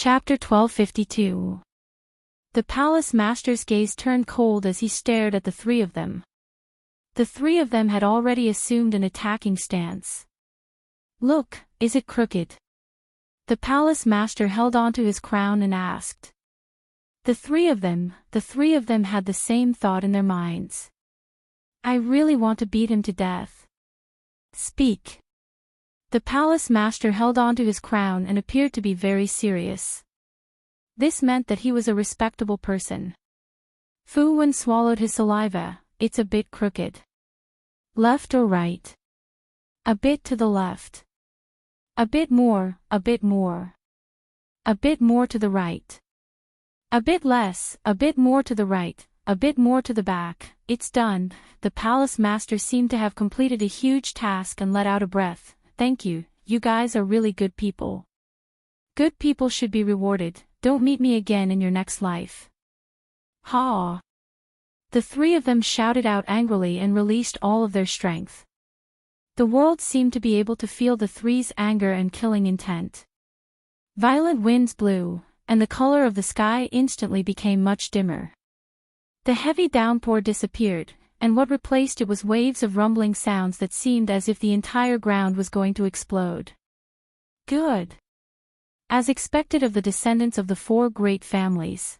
Chapter 1252. The palace master's gaze turned cold as he stared at the three of them. The three of them had already assumed an attacking stance. "Look, is it crooked?" The palace master held onto his crown and asked. The three of them had the same thought in their minds. "I really want to beat him to death." "Speak." The palace master held onto his crown and appeared to be very serious. This meant that he was a respectable person. Fu Wen swallowed his saliva. "It's a bit crooked." "Left or right?" "A bit to the left." "A bit more, a bit more." "A bit more to the right." "A bit less, a bit more to the right, a bit more to the back." "It's done." The palace master seemed to have completed a huge task and let out a breath. "Thank you, you guys are really good people. Good people should be rewarded. Don't meet me again in your next life." "Ha!" The three of them shouted out angrily and released all of their strength. The world seemed to be able to feel the three's anger and killing intent. Violent winds blew, and the color of the sky instantly became much dimmer. The heavy downpour disappeared, and what replaced it was waves of rumbling sounds that seemed as if the entire ground was going to explode. Good. As expected of the descendants of the four great families.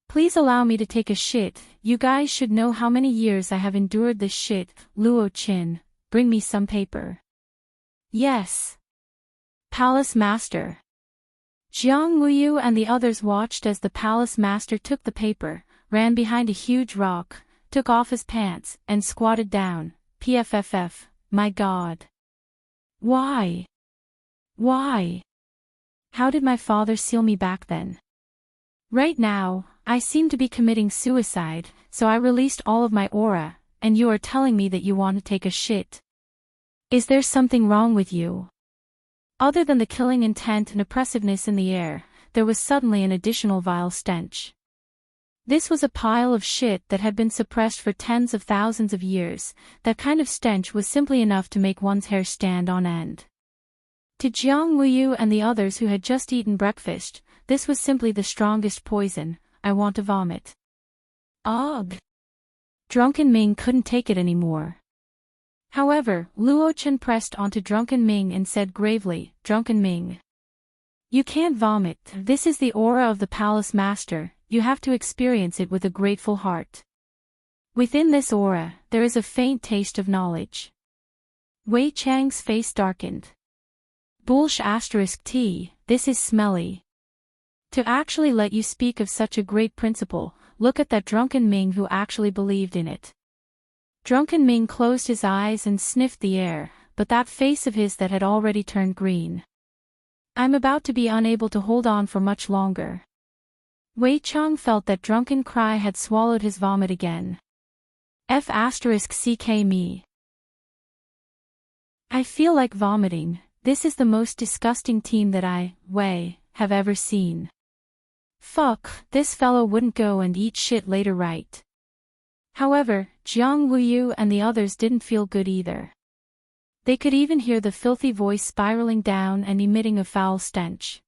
"Please allow me to take a shit. You guys should know how many years I have endured this shit." "Luo Qin, bring me some paper." "Yes." "Palace master." Jiang Wuyu and the others watched as the palace master took the paper, ran behind a huge rock, took off his pants, and squatted down. "Pfff, my God. Why? Why? How did my father seal me back then? Right now, I seem to be committing suicide, so I released all of my aura, and you are telling me that you want to take a shit. Is there something wrong with you?" Other than the killing intent and oppressiveness in the air, there was suddenly an additional vile stench. This was a pile of shit that had been suppressed for tens of thousands of years. That kind of stench was simply enough to make one's hair stand on end. To Jiang Wuyu and the others who had just eaten breakfast, this was simply the strongest poison. "I want to vomit." Ugh! Drunken Ming couldn't take it anymore. However, Luo Chen pressed onto Drunken Ming and said gravely, "Drunken Ming, you can't vomit. This is the aura of the palace master. You have to experience it with a grateful heart. Within this aura, there is a faint taste of knowledge." Wei Chang's face darkened. Bullsh*T, this is smelly. To actually let you speak of such a great principle, look at that Drunken Ming who actually believed in it. Drunken Ming closed his eyes and sniffed the air, but that face of his that had already turned green. "I'm about to be unable to hold on for much longer." Wei Chang felt that Drunken Cry had swallowed his vomit again. F***ck me. I feel like vomiting. This is the most disgusting team that I, Wei, have ever seen. Fuck, this fellow wouldn't go and eat shit later, right? However, Jiang Wuyu and the others didn't feel good either. They could even hear the filthy voice spiraling down and emitting a foul stench.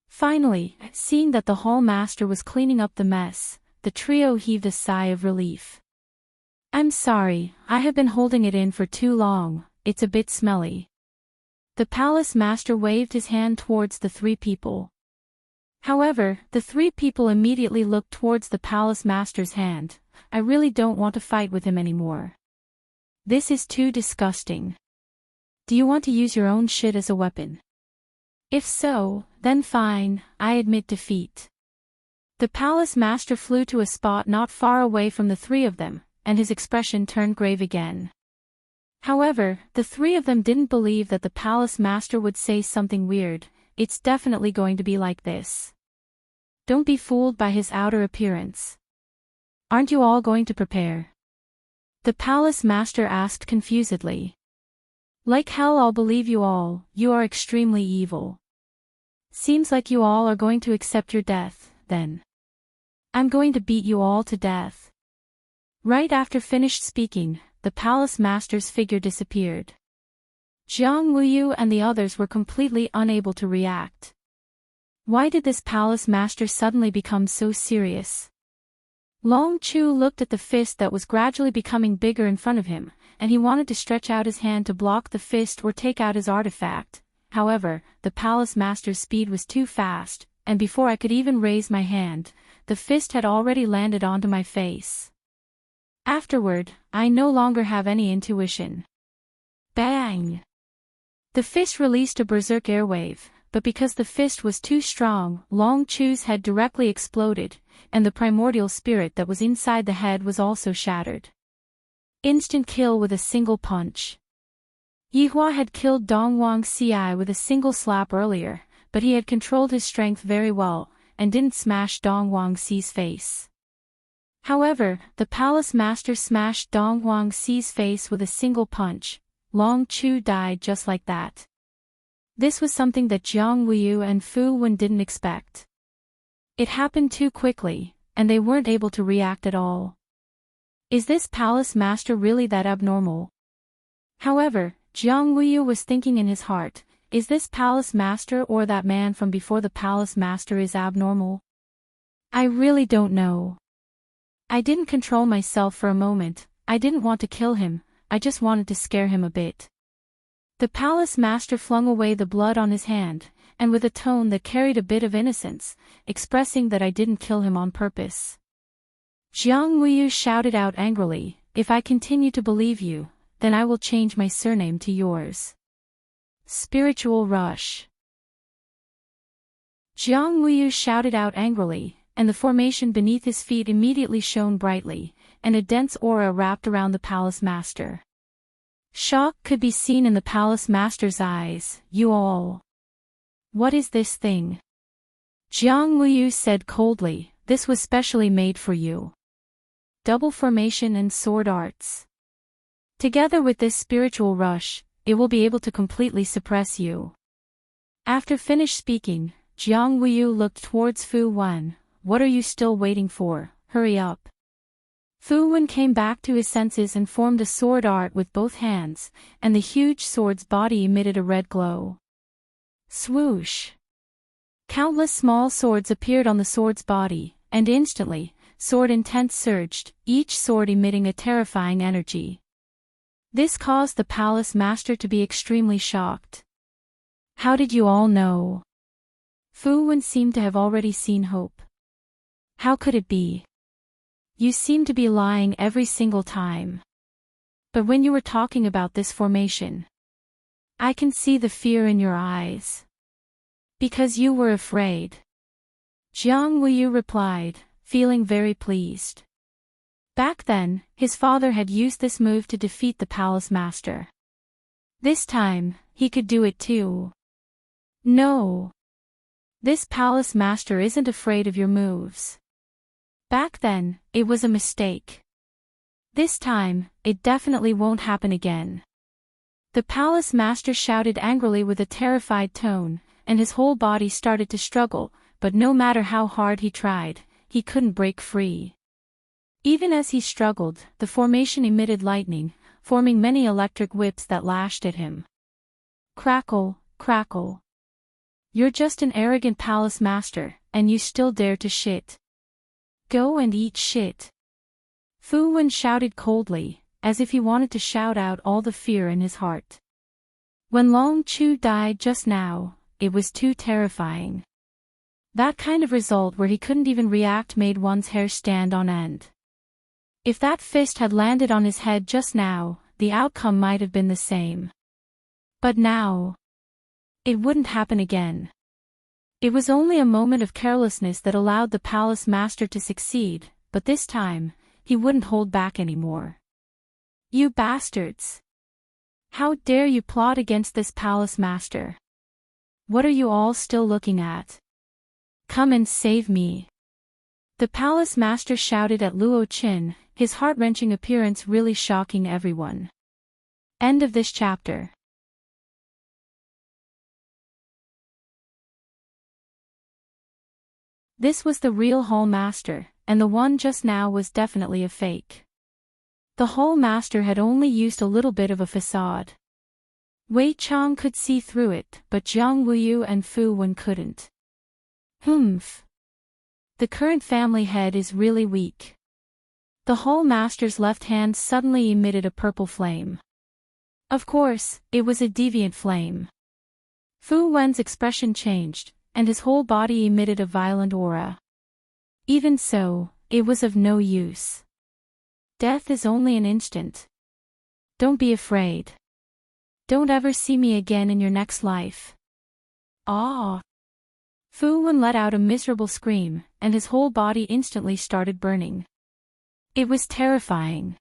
Finally, seeing that the hall master was cleaning up the mess, the trio heaved a sigh of relief. "I'm sorry, I have been holding it in for too long, it's a bit smelly." The palace master waved his hand towards the three people. However, the three people immediately looked towards the palace master's hand. "I really don't want to fight with him anymore. This is too disgusting. Do you want to use your own shit as a weapon? If so, then fine, I admit defeat." The palace master flew to a spot not far away from the three of them, and his expression turned grave again. However, the three of them didn't believe that the palace master would say something weird. It's definitely going to be like this. Don't be fooled by his outer appearance. Aren't you all going to prepare? The palace master asked confusedly. Like hell I'll believe you all, you are extremely evil. Seems like you all are going to accept your death, then. I'm going to beat you all to death. Right after finished speaking, the palace master's figure disappeared. Jiang Wuyu and the others were completely unable to react. Why did this palace master suddenly become so serious? Long Chu looked at the fist that was gradually becoming bigger in front of him, and he wanted to stretch out his hand to block the fist or take out his artifact. However, the palace master's speed was too fast, and before I could even raise my hand, the fist had already landed onto my face. Afterward, I no longer have any intuition. Bang! The fist released a berserk airwave, but because the fist was too strong, Long Chu's head directly exploded, and the primordial spirit that was inside the head was also shattered. Instant kill with a single punch. Yihua had killed Dongwang Ci with a single slap earlier, but he had controlled his strength very well, and didn't smash Dongwang Ci's face. However, the palace master smashed Dongwang Ci's face with a single punch. Long Chu died just like that. This was something that Jiang Wuyu and Fu Wen didn't expect. It happened too quickly, and they weren't able to react at all. Is this palace master really that abnormal? However, Jiang Wuyu was thinking in his heart, is this palace master or that man from before the palace master is abnormal? I really don't know. I didn't control myself for a moment. I didn't want to kill him, I just wanted to scare him a bit. The palace master flung away the blood on his hand, and with a tone that carried a bit of innocence, expressing that I didn't kill him on purpose. Jiang Wuyu shouted out angrily, if I continue to believe you, then I will change my surname to yours. Spiritual rush. Jiang Wuyu shouted out angrily, and the formation beneath his feet immediately shone brightly, and a dense aura wrapped around the palace master. Shock could be seen in the palace master's eyes. You all. What is this thing? Jiang Wuyu said coldly, this was specially made for you. Double formation and sword arts. Together with this spiritual rush, it will be able to completely suppress you. After finished speaking, Jiang Wuyu looked towards Fu Wen. What are you still waiting for? Hurry up. Fu Wen came back to his senses and formed a sword art with both hands, and the huge sword's body emitted a red glow. Swoosh! Countless small swords appeared on the sword's body, and instantly, sword intent surged, each sword emitting a terrifying energy. This caused the palace master to be extremely shocked. How did you all know? Fu Wen seemed to have already seen hope. How could it be? You seem to be lying every single time. But when you were talking about this formation, I can see the fear in your eyes. Because you were afraid. Jiang Wuyu replied, feeling very pleased. Back then, his father had used this move to defeat the palace master. This time, he could do it too. No. This palace master isn't afraid of your moves. Back then, it was a mistake. This time, it definitely won't happen again. The palace master shouted angrily with a terrified tone, and his whole body started to struggle, but no matter how hard he tried, he couldn't break free. Even as he struggled, the formation emitted lightning, forming many electric whips that lashed at him. Crackle, crackle. You're just an arrogant palace master, and you still dare to shit. Go and eat shit. Fu Wen shouted coldly, as if he wanted to shout out all the fear in his heart. When Long Chu died just now, it was too terrifying. That kind of result where he couldn't even react made one's hair stand on end. If that fist had landed on his head just now, the outcome might have been the same. But now, it wouldn't happen again. It was only a moment of carelessness that allowed the palace master to succeed, but this time, he wouldn't hold back anymore. You bastards! How dare you plot against this palace master? What are you all still looking at? Come and save me! The palace master shouted at Luo Qin, his heart-wrenching appearance really shocking everyone. End of this chapter. This was the real Hall Master, and the one just now was definitely a fake. The Hall Master had only used a little bit of a facade. Wei Chang could see through it, but Jiang Wuyu and Fu Wen couldn't. Humph. The current family head is really weak. The Hall Master's left hand suddenly emitted a purple flame. Of course, it was a deviant flame. Fu Wen's expression changed, and his whole body emitted a violent aura. Even so, it was of no use. Death is only an instant. Don't be afraid. Don't ever see me again in your next life. Ah! Fu Wen let out a miserable scream, and his whole body instantly started burning. It was terrifying.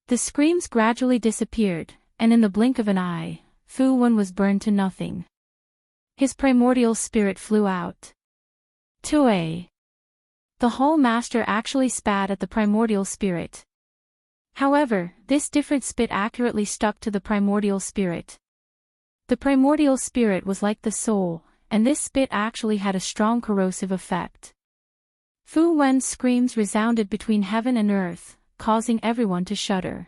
The screams gradually disappeared, and in the blink of an eye, Fu Wen was burned to nothing. His primordial spirit flew out. Tue! The Hall Master actually spat at the primordial spirit. However, this different spit accurately stuck to the primordial spirit. The primordial spirit was like the soul, and this spit actually had a strong corrosive effect. Fu Wen's screams resounded between heaven and earth, causing everyone to shudder.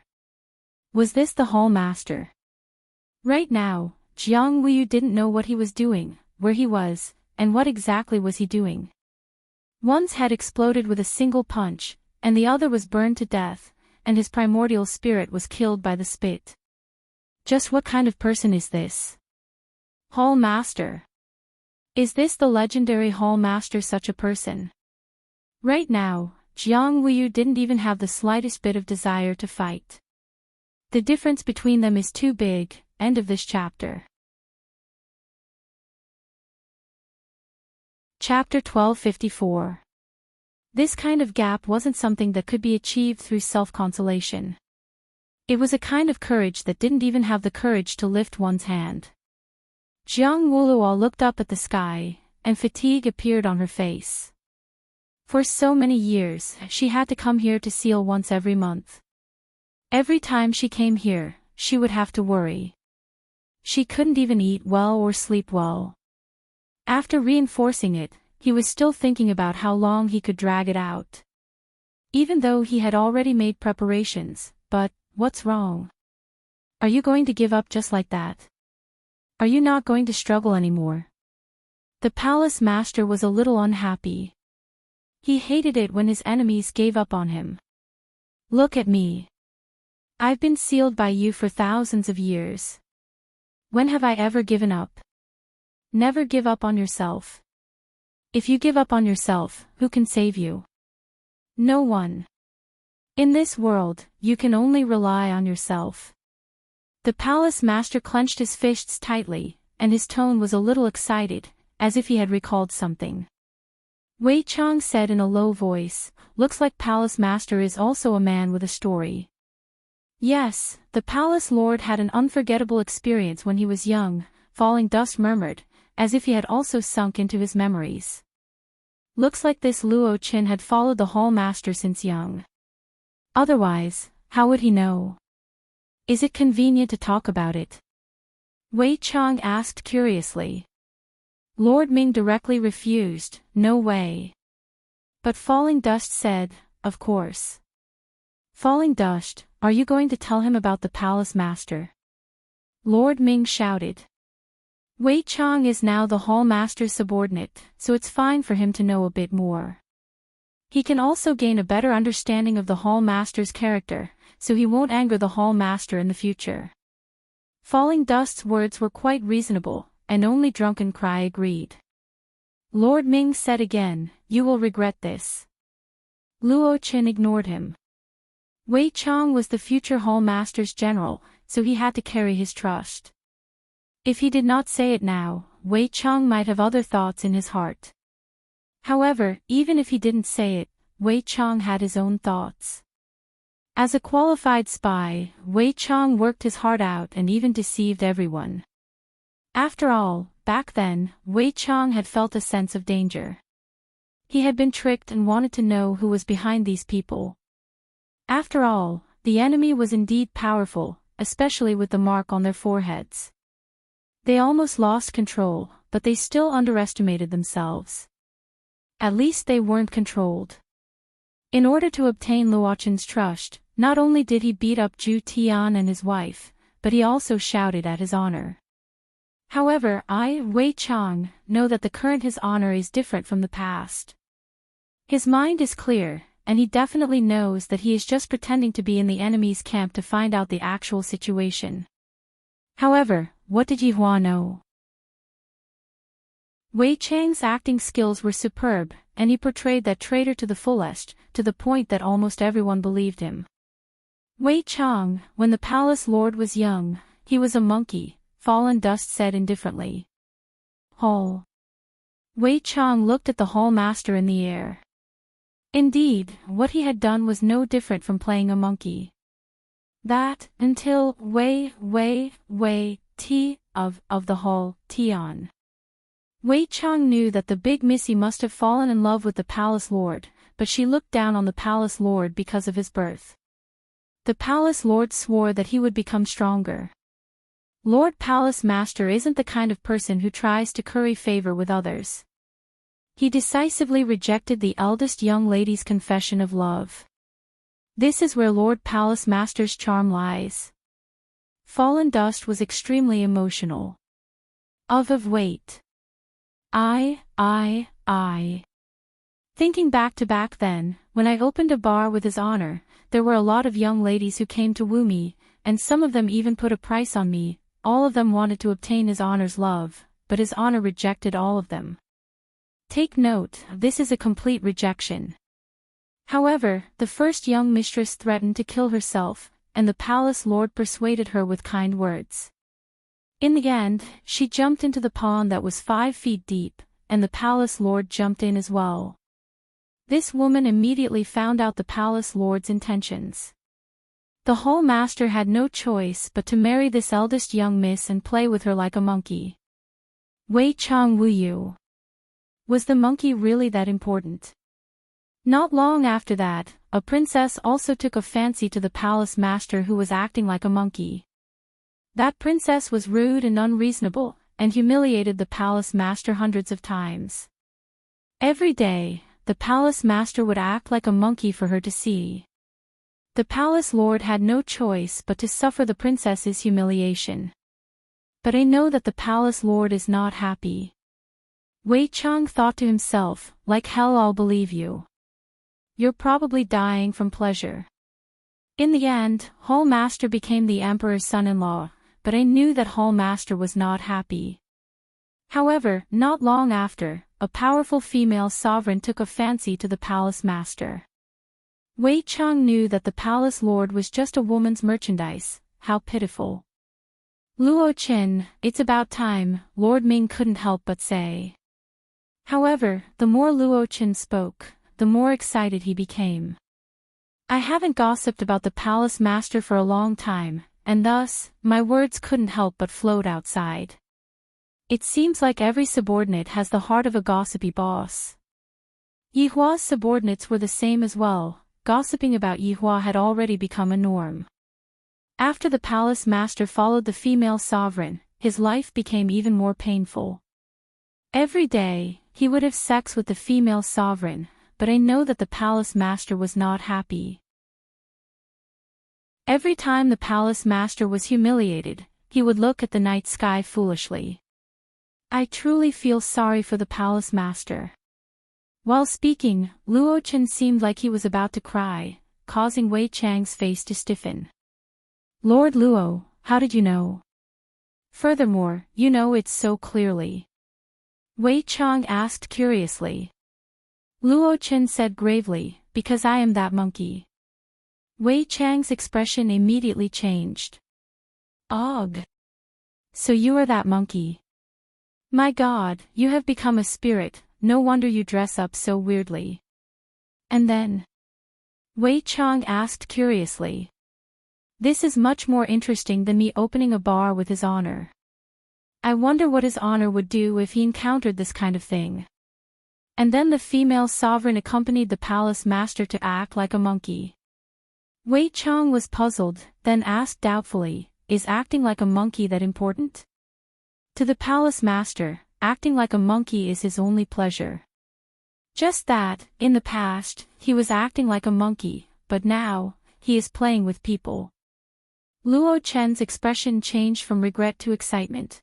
Was this the Hall Master? Right now, Jiang Wuyu didn't know what he was doing, where he was, and what exactly was he doing. One's head exploded with a single punch, and the other was burned to death, and his primordial spirit was killed by the spit. Just what kind of person is this? Hall Master. Is this the legendary Hall Master, such a person? Right now, Jiang Wuyu didn't even have the slightest bit of desire to fight. The difference between them is too big. End of this chapter. Chapter 1254. This kind of gap wasn't something that could be achieved through self-consolation. It was a kind of courage that didn't even have the courage to lift one's hand. Jiang Wuluo looked up at the sky, and fatigue appeared on her face. For so many years, she had to come here to seal once every month. Every time she came here, she would have to worry. She couldn't even eat well or sleep well. After reinforcing it, he was still thinking about how long he could drag it out. Even though he had already made preparations, but, what's wrong? Are you going to give up just like that? Are you not going to struggle anymore? The palace master was a little unhappy. He hated it when his enemies gave up on him. Look at me. I've been sealed by you for thousands of years. When have I ever given up? Never give up on yourself. If you give up on yourself, who can save you? No one. In this world, you can only rely on yourself. The palace master clenched his fists tightly, and his tone was a little excited, as if he had recalled something. Wei Chang said in a low voice, "Looks like palace master is also a man with a story." Yes, the palace lord had an unforgettable experience when he was young, Falling Dust murmured, as if he had also sunk into his memories. Looks like this Luo Qin had followed the Hall Master since young. Otherwise, how would he know? Is it convenient to talk about it? Wei Chang asked curiously. Lord Ming directly refused, no way. But Falling Dust said, of course. Falling Dust, are you going to tell him about the palace master? Lord Ming shouted. Wei Chang is now the Hall Master's subordinate, so it's fine for him to know a bit more. He can also gain a better understanding of the Hall Master's character, so he won't anger the Hall Master in the future. Falling Dust's words were quite reasonable, and only Drunken Cry agreed. Lord Ming said again, you will regret this. Luo Qin ignored him. Wei Chang was the future Hall Master's general, so he had to carry his trust. If he did not say it now, Wei Chang might have other thoughts in his heart. However, even if he didn't say it, Wei Chang had his own thoughts. As a qualified spy, Wei Chang worked his heart out and even deceived everyone. After all, back then, Wei Chang had felt a sense of danger. He had been tricked and wanted to know who was behind these people. After all, the enemy was indeed powerful, especially with the mark on their foreheads. They almost lost control, but they still underestimated themselves. At least they weren't controlled. In order to obtain Luoqin's trust, not only did he beat up Zhu Tian and his wife, but he also shouted at his honor. However, I, Wei Chang, know that the current his honor is different from the past. His mind is clear, and he definitely knows that he is just pretending to be in the enemy's camp to find out the actual situation. However, what did Yihua know? Wei Chang's acting skills were superb, and he portrayed that traitor to the fullest, to the point that almost everyone believed him. Wei Chang, when the palace lord was young, he was a monkey, Fallen Dust said indifferently. Hall. Wei Chang looked at the hall master in the air. Indeed, what he had done was no different from playing a monkey. That, until Wei Ti of the hall, Tian. Wei Chang knew that the big missy must have fallen in love with the palace lord, but she looked down on the palace lord because of his birth. The palace lord swore that he would become stronger. Lord Palace Master isn't the kind of person who tries to curry favor with others. He decisively rejected the eldest young lady's confession of love. This is where Lord Palace Master's charm lies. Fallen Dust was extremely emotional. Wait. Thinking back to back then, when I opened a bar with his honor, there were a lot of young ladies who came to woo me, and some of them even put a price on me. All of them wanted to obtain his honor's love, but his honor rejected all of them. Take note, this is a complete rejection. However, the first young mistress threatened to kill herself, and the palace lord persuaded her with kind words. In the end, she jumped into the pond that was 5 feet deep, and the palace lord jumped in as well. This woman immediately found out the palace lord's intentions. The hall master had no choice but to marry this eldest young miss and play with her like a monkey. Wei Chang Wu Yu. Was the monkey really that important? Not long after that, a princess also took a fancy to the palace master who was acting like a monkey. That princess was rude and unreasonable, and humiliated the palace master hundreds of times. Every day, the palace master would act like a monkey for her to see. The palace lord had no choice but to suffer the princess's humiliation. But I know that the palace lord is not happy. Wei Chang thought to himself, like hell I'll believe you. You're probably dying from pleasure. In the end, Hall Master became the emperor's son-in-law, but I knew that Hall Master was not happy. However, not long after, a powerful female sovereign took a fancy to the palace master. Wei Chang knew that the palace lord was just a woman's merchandise. How pitiful. Luo Qin, it's about time, Lord Ming couldn't help but say. However, the more Luo Qin spoke, the more excited he became. I haven't gossiped about the palace master for a long time, and thus, my words couldn't help but float outside. It seems like every subordinate has the heart of a gossipy boss. Yihua's subordinates were the same as well. Gossiping about Yihua had already become a norm. After the palace master followed the female sovereign, his life became even more painful. Every day, he would have sex with the female sovereign, but I know that the palace master was not happy. Every time the palace master was humiliated, he would look at the night sky foolishly. I truly feel sorry for the palace master. While speaking, Luo Qin seemed like he was about to cry, causing Wei Chang's face to stiffen. Lord Luo, how did you know? Furthermore, you know it so clearly. Wei Chang asked curiously. Luo Qin said gravely, because I am that monkey. Wei Chang's expression immediately changed. Ugh. So you are that monkey. My God, you have become a spirit. No wonder you dress up so weirdly. And then? Wei Chang asked curiously. This is much more interesting than me opening a bar with his honor. I wonder what his honor would do if he encountered this kind of thing. And then the female sovereign accompanied the palace master to act like a monkey. Wei Chang was puzzled, then asked doubtfully, is acting like a monkey that important? To the palace master, acting like a monkey is his only pleasure. Just that, in the past, he was acting like a monkey, but now, he is playing with people. Luo Chen's expression changed from regret to excitement.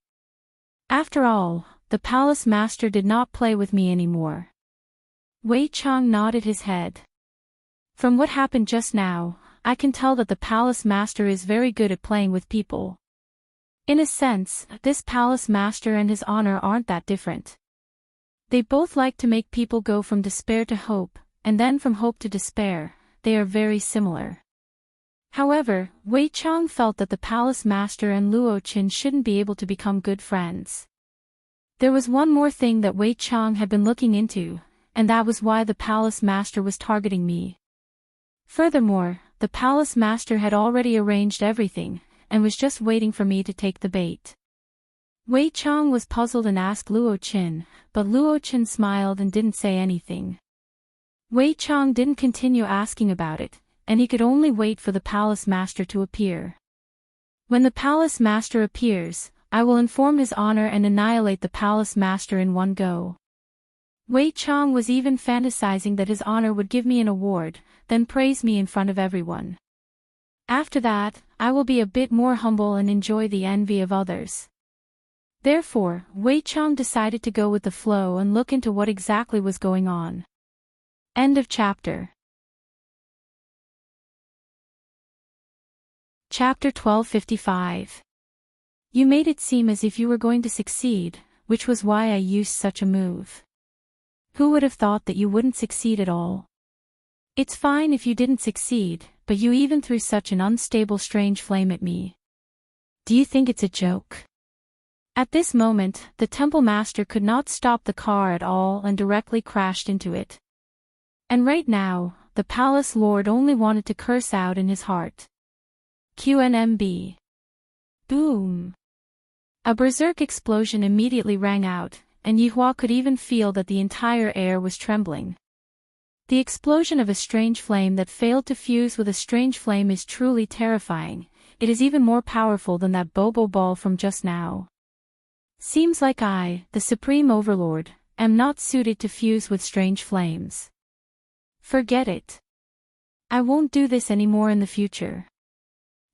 After all, the palace master did not play with me anymore. Wei Chang nodded his head. From what happened just now, I can tell that the palace master is very good at playing with people. In a sense, this palace master and his honor aren't that different. They both like to make people go from despair to hope, and then from hope to despair. They are very similar. However, Wei Chang felt that the palace master and Luo Qin shouldn't be able to become good friends. There was one more thing that Wei Chang had been looking into, and that was why the palace master was targeting me. Furthermore, the palace master had already arranged everything, and was just waiting for me to take the bait. Wei Chang was puzzled and asked Luo Qin, but Luo Qin smiled and didn't say anything. Wei Chang didn't continue asking about it, and he could only wait for the palace master to appear. When the palace master appears, I will inform his honor and annihilate the palace master in one go. Wei Chang was even fantasizing that his honor would give me an award, then praise me in front of everyone. After that, I will be a bit more humble and enjoy the envy of others. Therefore, Wei Chang decided to go with the flow and look into what exactly was going on. End of chapter. Chapter 1255. You made it seem as if you were going to succeed, which was why I used such a move. Who would have thought that you wouldn't succeed at all? It's fine if you didn't succeed, but you even threw such an unstable strange flame at me. Do you think it's a joke? At this moment, the temple master could not stop the car at all and directly crashed into it. And right now, the palace lord only wanted to curse out in his heart. QNMB. Boom. A berserk explosion immediately rang out, and Yihua could even feel that the entire air was trembling. The explosion of a strange flame that failed to fuse with a strange flame is truly terrifying. It is even more powerful than that Bobo ball from just now. Seems like I, the Supreme Overlord, am not suited to fuse with strange flames. Forget it. I won't do this anymore in the future.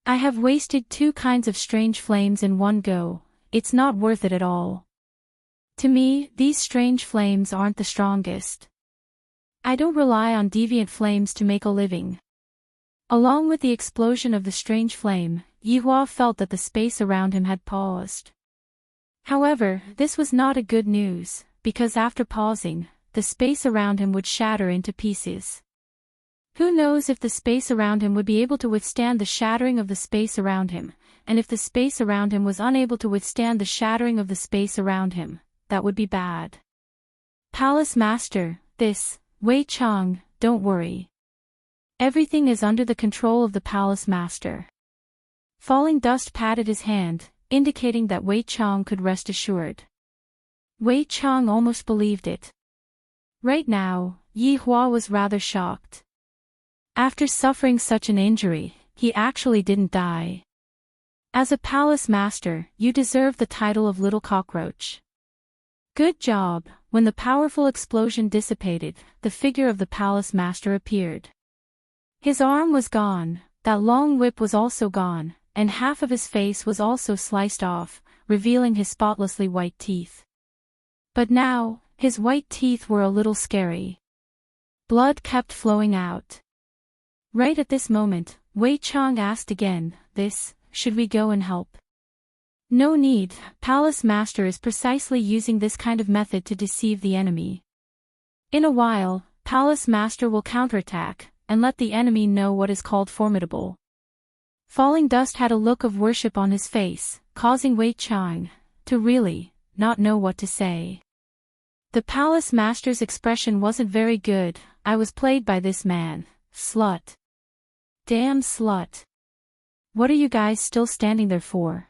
I have wasted 2 kinds of strange flames in one go. It's not worth it at all. To me, these strange flames aren't the strongest. I don't rely on deviant flames to make a living. Along with the explosion of the strange flame, Yihua felt that the space around him had paused. However, this was not a good news, because after pausing, the space around him would shatter into pieces. Who knows if the space around him would be able to withstand the shattering of the space around him, and if the space around him was unable to withstand the shattering of the space around him, that would be bad. Palace Master, Wei Chang, don't worry. Everything is under the control of the Palace Master. Falling dust patted his hand, indicating that Wei Chang could rest assured. Wei Chang almost believed it. Right now, Yihua was rather shocked. After suffering such an injury, he actually didn't die. As a palace master, you deserve the title of Little Cockroach. Good job. When the powerful explosion dissipated, the figure of the palace master appeared. His arm was gone, that long whip was also gone, and half of his face was also sliced off, revealing his spotlessly white teeth. But now, his white teeth were a little scary. Blood kept flowing out. Right at this moment, Wei Chang asked again, should we go and help? No need, Palace Master is precisely using this kind of method to deceive the enemy. In a while, Palace Master will counterattack, and let the enemy know what is called formidable. Falling Dust had a look of worship on his face, causing Wei Chang to really not know what to say. The Palace Master's expression wasn't very good. I was played by this man, slut. Damn slut. What are you guys still standing there for?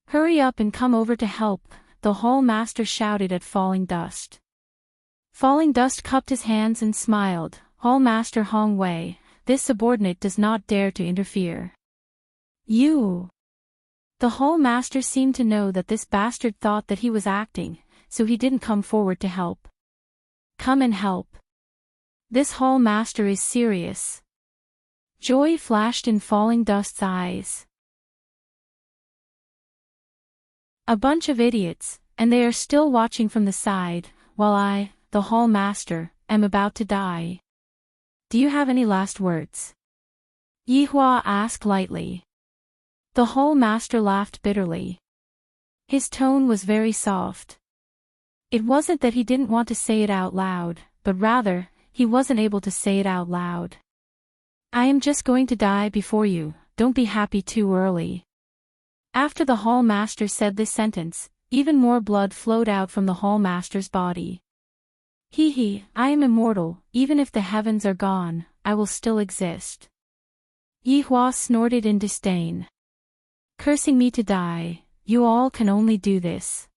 Hurry up and come over to help, the Hall Master shouted at Falling Dust. Falling Dust cupped his hands and smiled. Hall Master Hong Wei, this subordinate does not dare to interfere. You. The Hall Master seemed to know that this bastard thought that he was acting, so he didn't come forward to help. Come and help. This Hall Master is serious. Joy flashed in Falling Dust's eyes. A bunch of idiots, and they are still watching from the side, while I, the Hall Master, am about to die. Do you have any last words? Yihua asked lightly. The Hall Master laughed bitterly. His tone was very soft. It wasn't that he didn't want to say it out loud, but rather, he wasn't able to say it out loud. I am just going to die before you, don't be happy too early. After the Hall Master said this sentence, even more blood flowed out from the Hall Master's body. I am immortal, even if the heavens are gone, I will still exist. Yihua snorted in disdain. Cursing me to die, you all can only do this.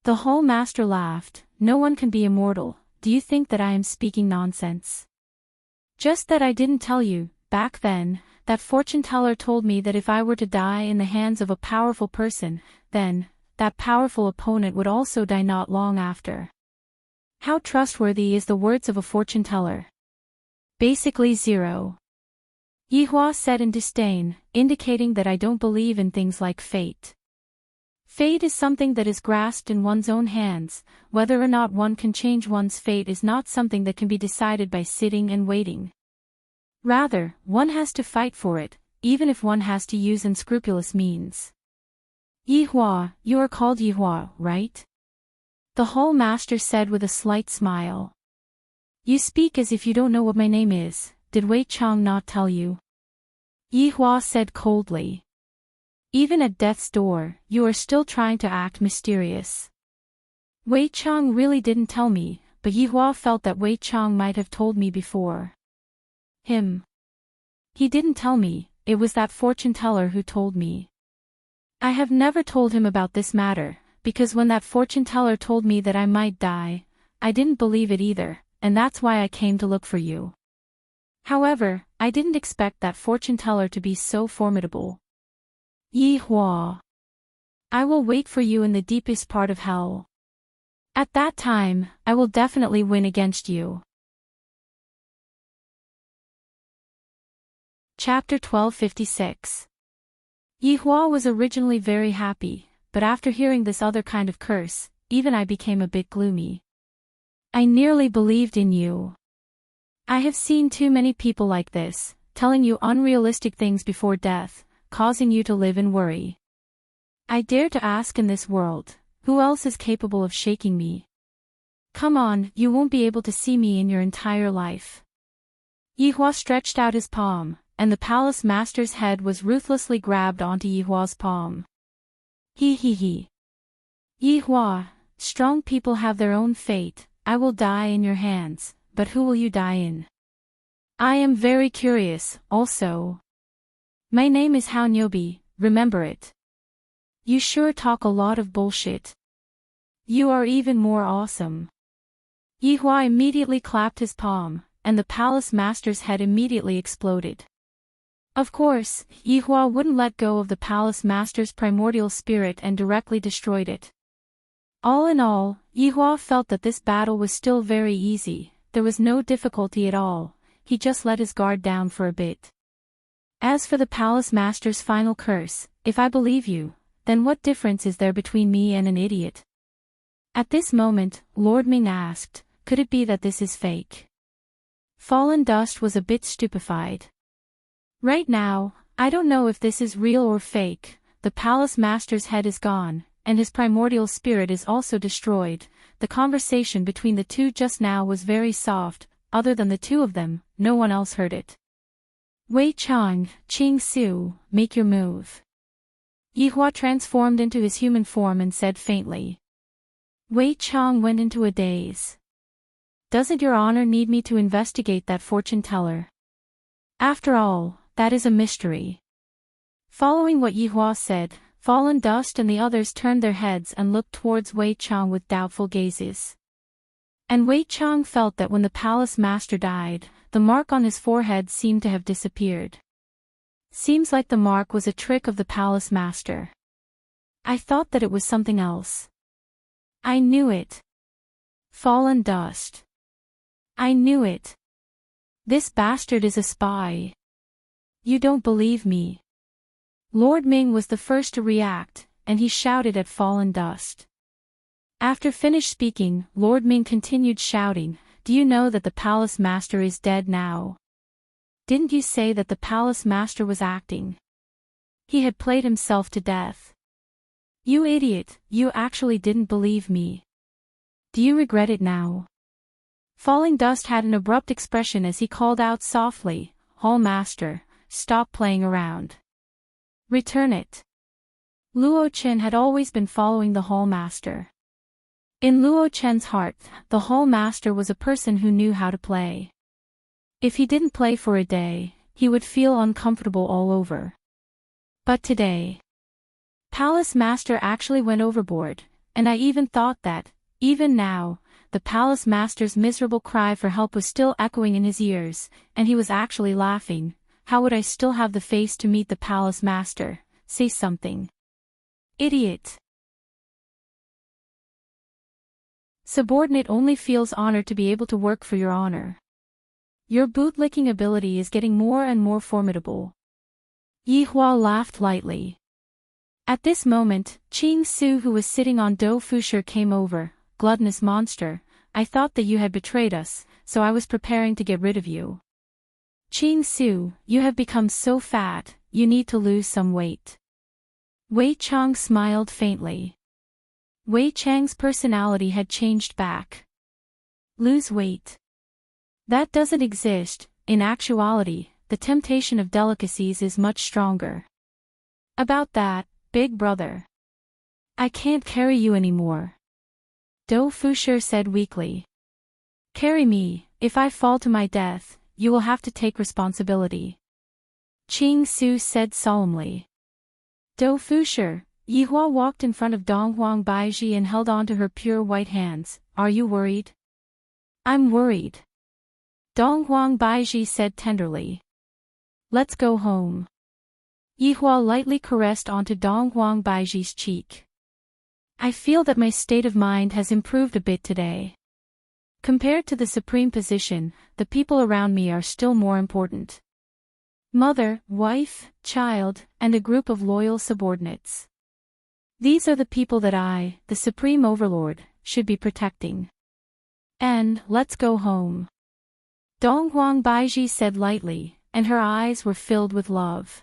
The Hall Master laughed, no one can be immortal, do you think that I am speaking nonsense? Just that I didn't tell you, back then, that fortune teller told me that if I were to die in the hands of a powerful person, then, that powerful opponent would also die not long after. How trustworthy is the words of a fortune teller? Basically zero. Yihua said in disdain, indicating that I don't believe in things like fate. Fate is something that is grasped in one's own hands, whether or not one can change one's fate is not something that can be decided by sitting and waiting. Rather, one has to fight for it, even if one has to use unscrupulous means. Yihua, you are called Yihua, right? The Hall Master said with a slight smile. You speak as if you don't know what my name is, did Wei Chang not tell you? Yihua said coldly. Even at death's door, you are still trying to act mysterious. Wei Chang really didn't tell me, but Yihua felt that Wei Chang might have told me before. Him. He didn't tell me, it was that fortune teller who told me. I have never told him about this matter, because when that fortune teller told me that I might die, I didn't believe it either, and that's why I came to look for you. However, I didn't expect that fortune teller to be so formidable. Yihua. I will wait for you in the deepest part of hell. At that time, I will definitely win against you. Chapter 1256. Yihua was originally very happy, but after hearing this other kind of curse, even I became a bit gloomy. I nearly believed in you. I have seen too many people like this, telling you unrealistic things before death, causing you to live in worry. I dare to ask in this world, who else is capable of shaking me? Come on, you won't be able to see me in your entire life. Yihua stretched out his palm, and the palace master's head was ruthlessly grabbed onto Yihua's palm. Yihua, strong people have their own fate, I will die in your hands, but who will you die in? I am very curious, also. My name is Hao Nyobi, remember it. You sure talk a lot of bullshit. You are even more awesome. Yihua immediately clapped his palm, and the palace master's head immediately exploded. Of course, Yihua wouldn't let go of the palace master's primordial spirit and directly destroyed it. All in all, Yihua felt that this battle was still very easy, there was no difficulty at all, he just let his guard down for a bit. As for the palace master's final curse, if I believe you, then what difference is there between me and an idiot? At this moment, Lord Ming asked, could it be that this is fake? Fallen Dust was a bit stupefied. Right now, I don't know if this is real or fake, the palace master's head is gone, and his primordial spirit is also destroyed. The conversation between the two just now was very soft, other than the two of them, no one else heard it. Wei Chang, Qing Su, make your move. Yihua transformed into his human form and said faintly. Wei Chang went into a daze. Doesn't your honor need me to investigate that fortune teller? After all, that is a mystery. Following what Yihua said, Fallen Dust and the others turned their heads and looked towards Wei Chang with doubtful gazes. And Wei Chang felt that when the palace master died, the mark on his forehead seemed to have disappeared. Seems like the mark was a trick of the palace master. I thought that it was something else. I knew it. Fallen Dust. I knew it. This bastard is a spy. You don't believe me. Lord Ming was the first to react, and he shouted at fallen dust. After finished speaking, Lord Ming continued shouting, "Do you know that the palace master is dead now? Didn't you say that the palace master was acting? He had played himself to death. You idiot, you actually didn't believe me. Do you regret it now?" Falling Dust had an abrupt expression as he called out softly, "Hall Master, stop playing around. Return it." Luo Chen had always been following the Hall Master. In Luo Chen's heart, the Hall Master was a person who knew how to play. If he didn't play for a day, he would feel uncomfortable all over. But today, Palace Master actually went overboard, and I even thought that, even now, the Palace Master's miserable cry for help was still echoing in his ears, and he was actually laughing. How would I still have the face to meet the Palace Master? Say something. Idiot. Subordinate only feels honored to be able to work for your honor. Your bootlicking ability is getting more and more formidable. Yi Hua laughed lightly. At this moment, Qing Su, who was sitting on Do Fusher, came over. "Gluttonous monster, I thought that you had betrayed us, so I was preparing to get rid of you. Qing Su, you have become so fat, you need to lose some weight." Wei Chang smiled faintly. Wei Chang's personality had changed back. Lose weight. That doesn't exist. In actuality, the temptation of delicacies is much stronger. About that, big brother. I can't carry you anymore. Do Fusher said weakly. Carry me, if I fall to my death, you will have to take responsibility. Qing Su said solemnly. Do Fusher, Yi Hua walked in front of Dong Huang Baiji and held on to her pure white hands. Are you worried? I'm worried. Dong Huang Baiji said tenderly. Let's go home. Yi Hua lightly caressed onto Dong Huang Baiji's cheek. I feel that my state of mind has improved a bit today. Compared to the supreme position, the people around me are still more important. Mother, wife, child, and a group of loyal subordinates. These are the people that I, the supreme overlord, should be protecting. And, let's go home. Dong Huang Baiji said lightly, and her eyes were filled with love.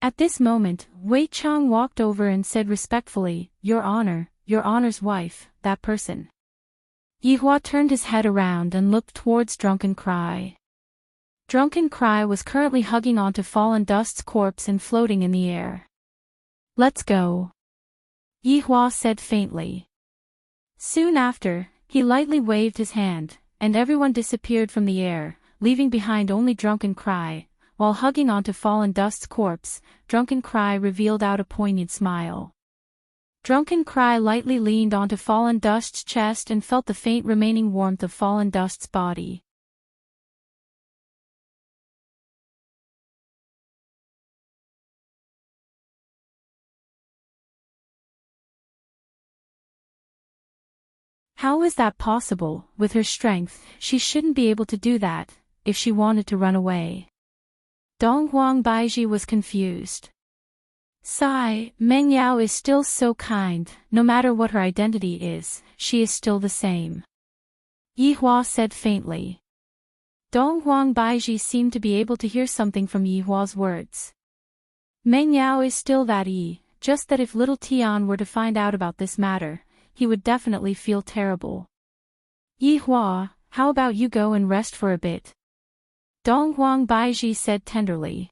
At this moment, Wei Chang walked over and said respectfully, Your Honor's wife, that person. Yi Hua turned his head around and looked towards Drunken Cry. Drunken Cry was currently hugging onto Fallen Dust's corpse and floating in the air. Let's go. Yi Hua said faintly. Soon after, he lightly waved his hand, and everyone disappeared from the air, leaving behind only Drunken Cry. While hugging onto Fallen Dust's corpse, Drunken Cry revealed out a poignant smile. Drunken Cry lightly leaned onto Fallen Dust's chest and felt the faint remaining warmth of Fallen Dust's body. How is that possible? With her strength, she shouldn't be able to do that, if she wanted to run away. Dong Huang Baiji was confused. Sigh, Meng Yao is still so kind, no matter what her identity is, she is still the same. Yi Hua said faintly. Dong Huang Baiji seemed to be able to hear something from Yi Hua's words. Meng Yao is still that Yi, just that if little Tian were to find out about this matter, he would definitely feel terrible. Yi Hua, how about you go and rest for a bit? Dong Huang Baiji said tenderly.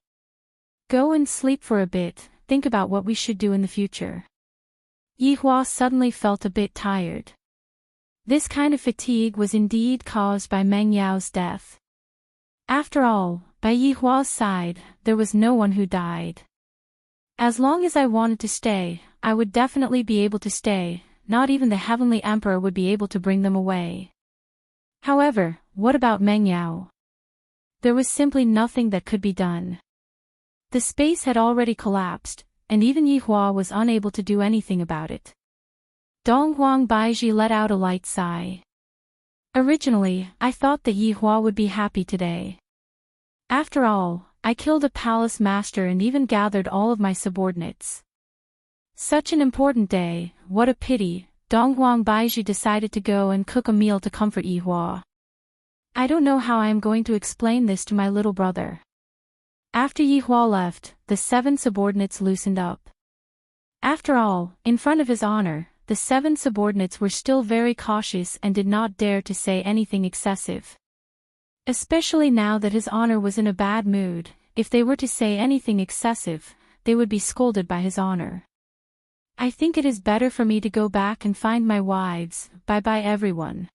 Go and sleep for a bit, think about what we should do in the future. Yi Hua suddenly felt a bit tired. This kind of fatigue was indeed caused by Meng Yao's death. After all, by Yi Hua's side, there was no one who died. As long as I wanted to stay, I would definitely be able to stay, not even the Heavenly Emperor would be able to bring them away. However, what about Meng Yao? There was simply nothing that could be done. The space had already collapsed, and even Yi Hua was unable to do anything about it. Dong Huang Baiji let out a light sigh. Originally, I thought that Yi Hua would be happy today. After all, I killed a palace master and even gathered all of my subordinates. Such an important day, what a pity. Donghuang Baizhi decided to go and cook a meal to comfort Yihua. I don't know how I am going to explain this to my little brother. After Yihua left, the 7 subordinates loosened up. After all, in front of his honor, the 7 subordinates were still very cautious and did not dare to say anything excessive. Especially now that his honor was in a bad mood, if they were to say anything excessive, they would be scolded by his honor. I think it is better for me to go back and find my wives. Bye-bye everyone.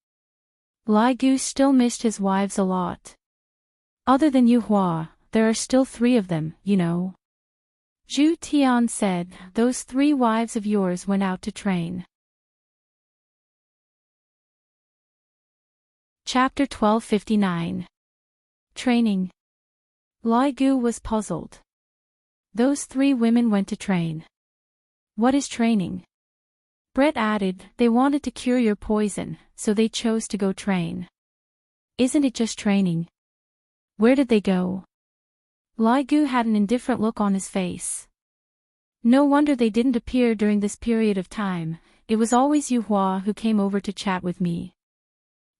Lai Gu still missed his wives a lot. Other than Yuhua, there are still 3 of them, you know. Zhu Tian said, those 3 wives of yours went out to train. Chapter 1259. Training. Lai Gu was puzzled. Those 3 women went to train. What is training? Brett added, they wanted to cure your poison, so they chose to go train. Isn't it just training? Where did they go? Lai Gu had an indifferent look on his face. No wonder they didn't appear during this period of time. It was always Yuhua who came over to chat with me.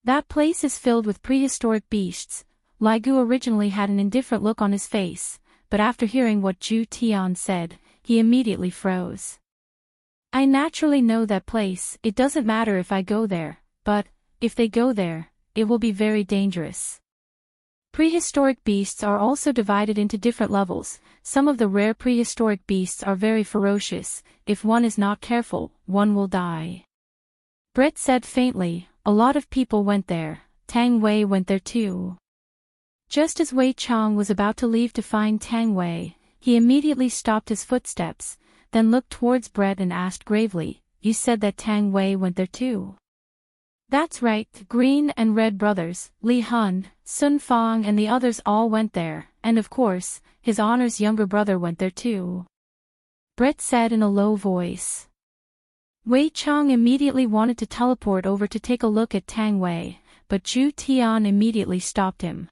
That place is filled with prehistoric beasts. Lai Gu originally had an indifferent look on his face, but after hearing what Zhu Tian said, he immediately froze. I naturally know that place. It doesn't matter if I go there, but, if they go there, it will be very dangerous. Prehistoric beasts are also divided into different levels. Some of the rare prehistoric beasts are very ferocious. If one is not careful, one will die. Brett said faintly, a lot of people went there. Tang Wei went there too. Just as Wei Chang was about to leave to find Tang Wei, he immediately stopped his footsteps, then looked towards Brett and asked gravely, you said that Tang Wei went there too? That's right, Green and Red brothers, Li Hun, Sun Fang and the others all went there, and of course, his honor's younger brother went there too. Brett said in a low voice. Wei Chang immediately wanted to teleport over to take a look at Tang Wei, but Zhu Tian immediately stopped him.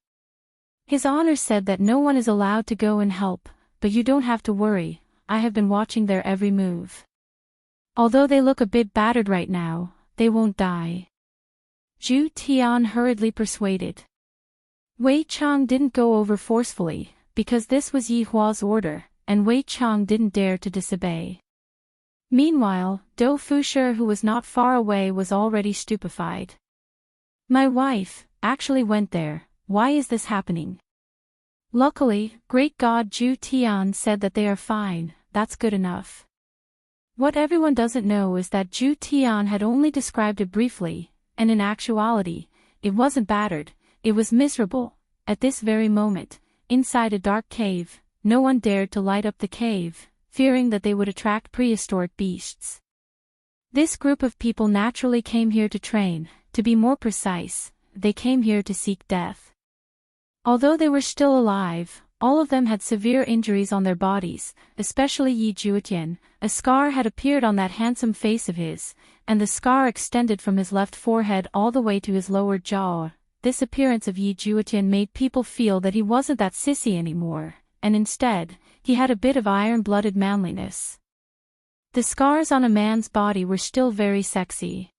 His honor said that no one is allowed to go and help, but you don't have to worry, I have been watching their every move. Although they look a bit battered right now, they won't die. Zhu Tian hurriedly persuaded. Wei Chang didn't go over forcefully, because this was Yi Hua's order, and Wei Chang didn't dare to disobey. Meanwhile, Dou Fusher who was not far away was already stupefied. My wife actually went there, why is this happening? Luckily, Great God Zhu Tian said that they are fine, that's good enough. What everyone doesn't know is that Zhu Tian had only described it briefly, and in actuality, it wasn't battered, it was miserable. At this very moment, inside a dark cave, no one dared to light up the cave, fearing that they would attract prehistoric beasts. This group of people naturally came here to train, to be more precise, they came here to seek death. Although they were still alive, all of them had severe injuries on their bodies, especially Yi Juetian. A scar had appeared on that handsome face of his, and the scar extended from his left forehead all the way to his lower jaw. This appearance of Yi Juetian made people feel that he wasn't that sissy anymore, and instead, he had a bit of iron-blooded manliness. The scars on a man's body were still very sexy.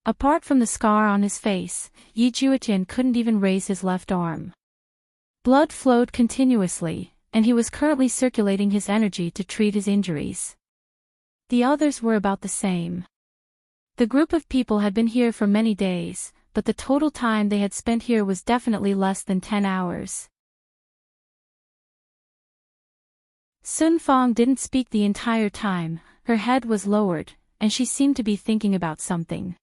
Apart from the scar on his face, Yi Juetian couldn't even raise his left arm. Blood flowed continuously, and he was currently circulating his energy to treat his injuries. The others were about the same. The group of people had been here for many days, but the total time they had spent here was definitely less than 10 hours. Sun Fang didn't speak the entire time, her head was lowered, and she seemed to be thinking about something.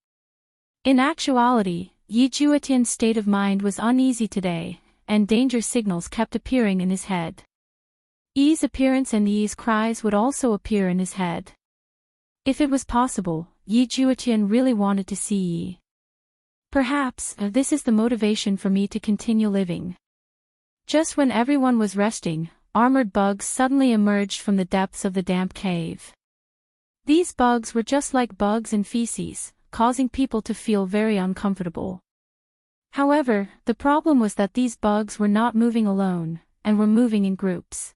In actuality, Yi Juetian's state of mind was uneasy today, and danger signals kept appearing in his head. Yi's appearance and Yi's cries would also appear in his head. If it was possible, Yi Juetian really wanted to see Yi. Perhaps, this is the motivation for me to continue living. Just when everyone was resting, armored bugs suddenly emerged from the depths of the damp cave. These bugs were just like bugs in feces, causing people to feel very uncomfortable. However, the problem was that these bugs were not moving alone, and were moving in groups.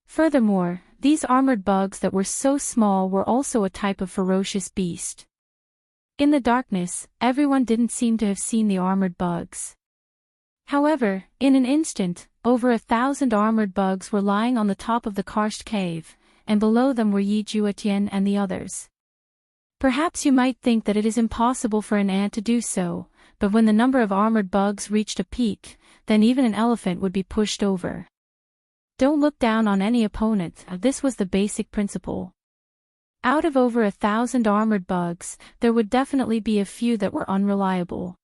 Furthermore, these armored bugs that were so small were also a type of ferocious beast. In the darkness, everyone didn't seem to have seen the armored bugs. However, in an instant, over 1,000 armored bugs were lying on the top of the karst cave, and below them were Yi Juetian and the others. Perhaps you might think that it is impossible for an ant to do so, but when the number of armored bugs reached a peak, then even an elephant would be pushed over. Don't look down on any opponent, this was the basic principle. Out of over 1,000 armored bugs, there would definitely be a few that were unreliable.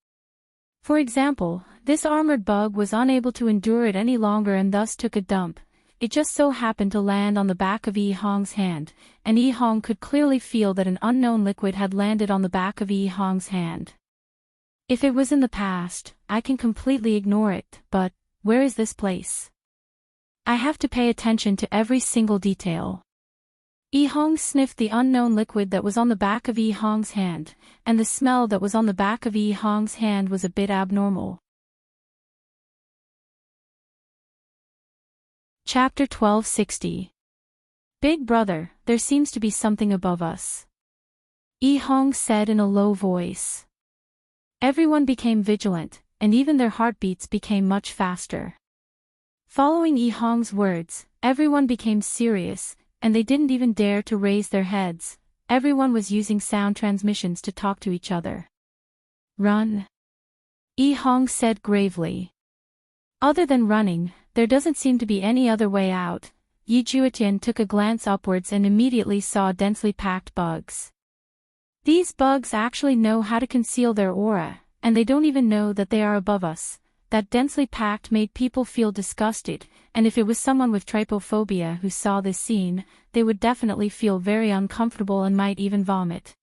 For example, this armored bug was unable to endure it any longer and thus took a dump. It just so happened to land on the back of Yi Hong's hand, and Yi Hong could clearly feel that an unknown liquid had landed on the back of Yi Hong's hand. If it was in the past, I can completely ignore it, but where is this place? I have to pay attention to every single detail. Yi Hong sniffed the unknown liquid that was on the back of Yi Hong's hand, and the smell that was on the back of Yi Hong's hand was a bit abnormal. Chapter 1260. Big brother, there seems to be something above us. Yi Hong said in a low voice. Everyone became vigilant, and even their heartbeats became much faster. Following Yi Hong's words, everyone became serious, and they didn't even dare to raise their heads. Everyone was using sound transmissions to talk to each other. Run. Yi Hong said gravely. Other than running, there doesn't seem to be any other way out. Yi Juetian took a glance upwards and immediately saw densely packed bugs. These bugs actually know how to conceal their aura, and they don't even know that they are above us. That densely packed made people feel disgusted, and if it was someone with trypophobia who saw this scene, they would definitely feel very uncomfortable and might even vomit.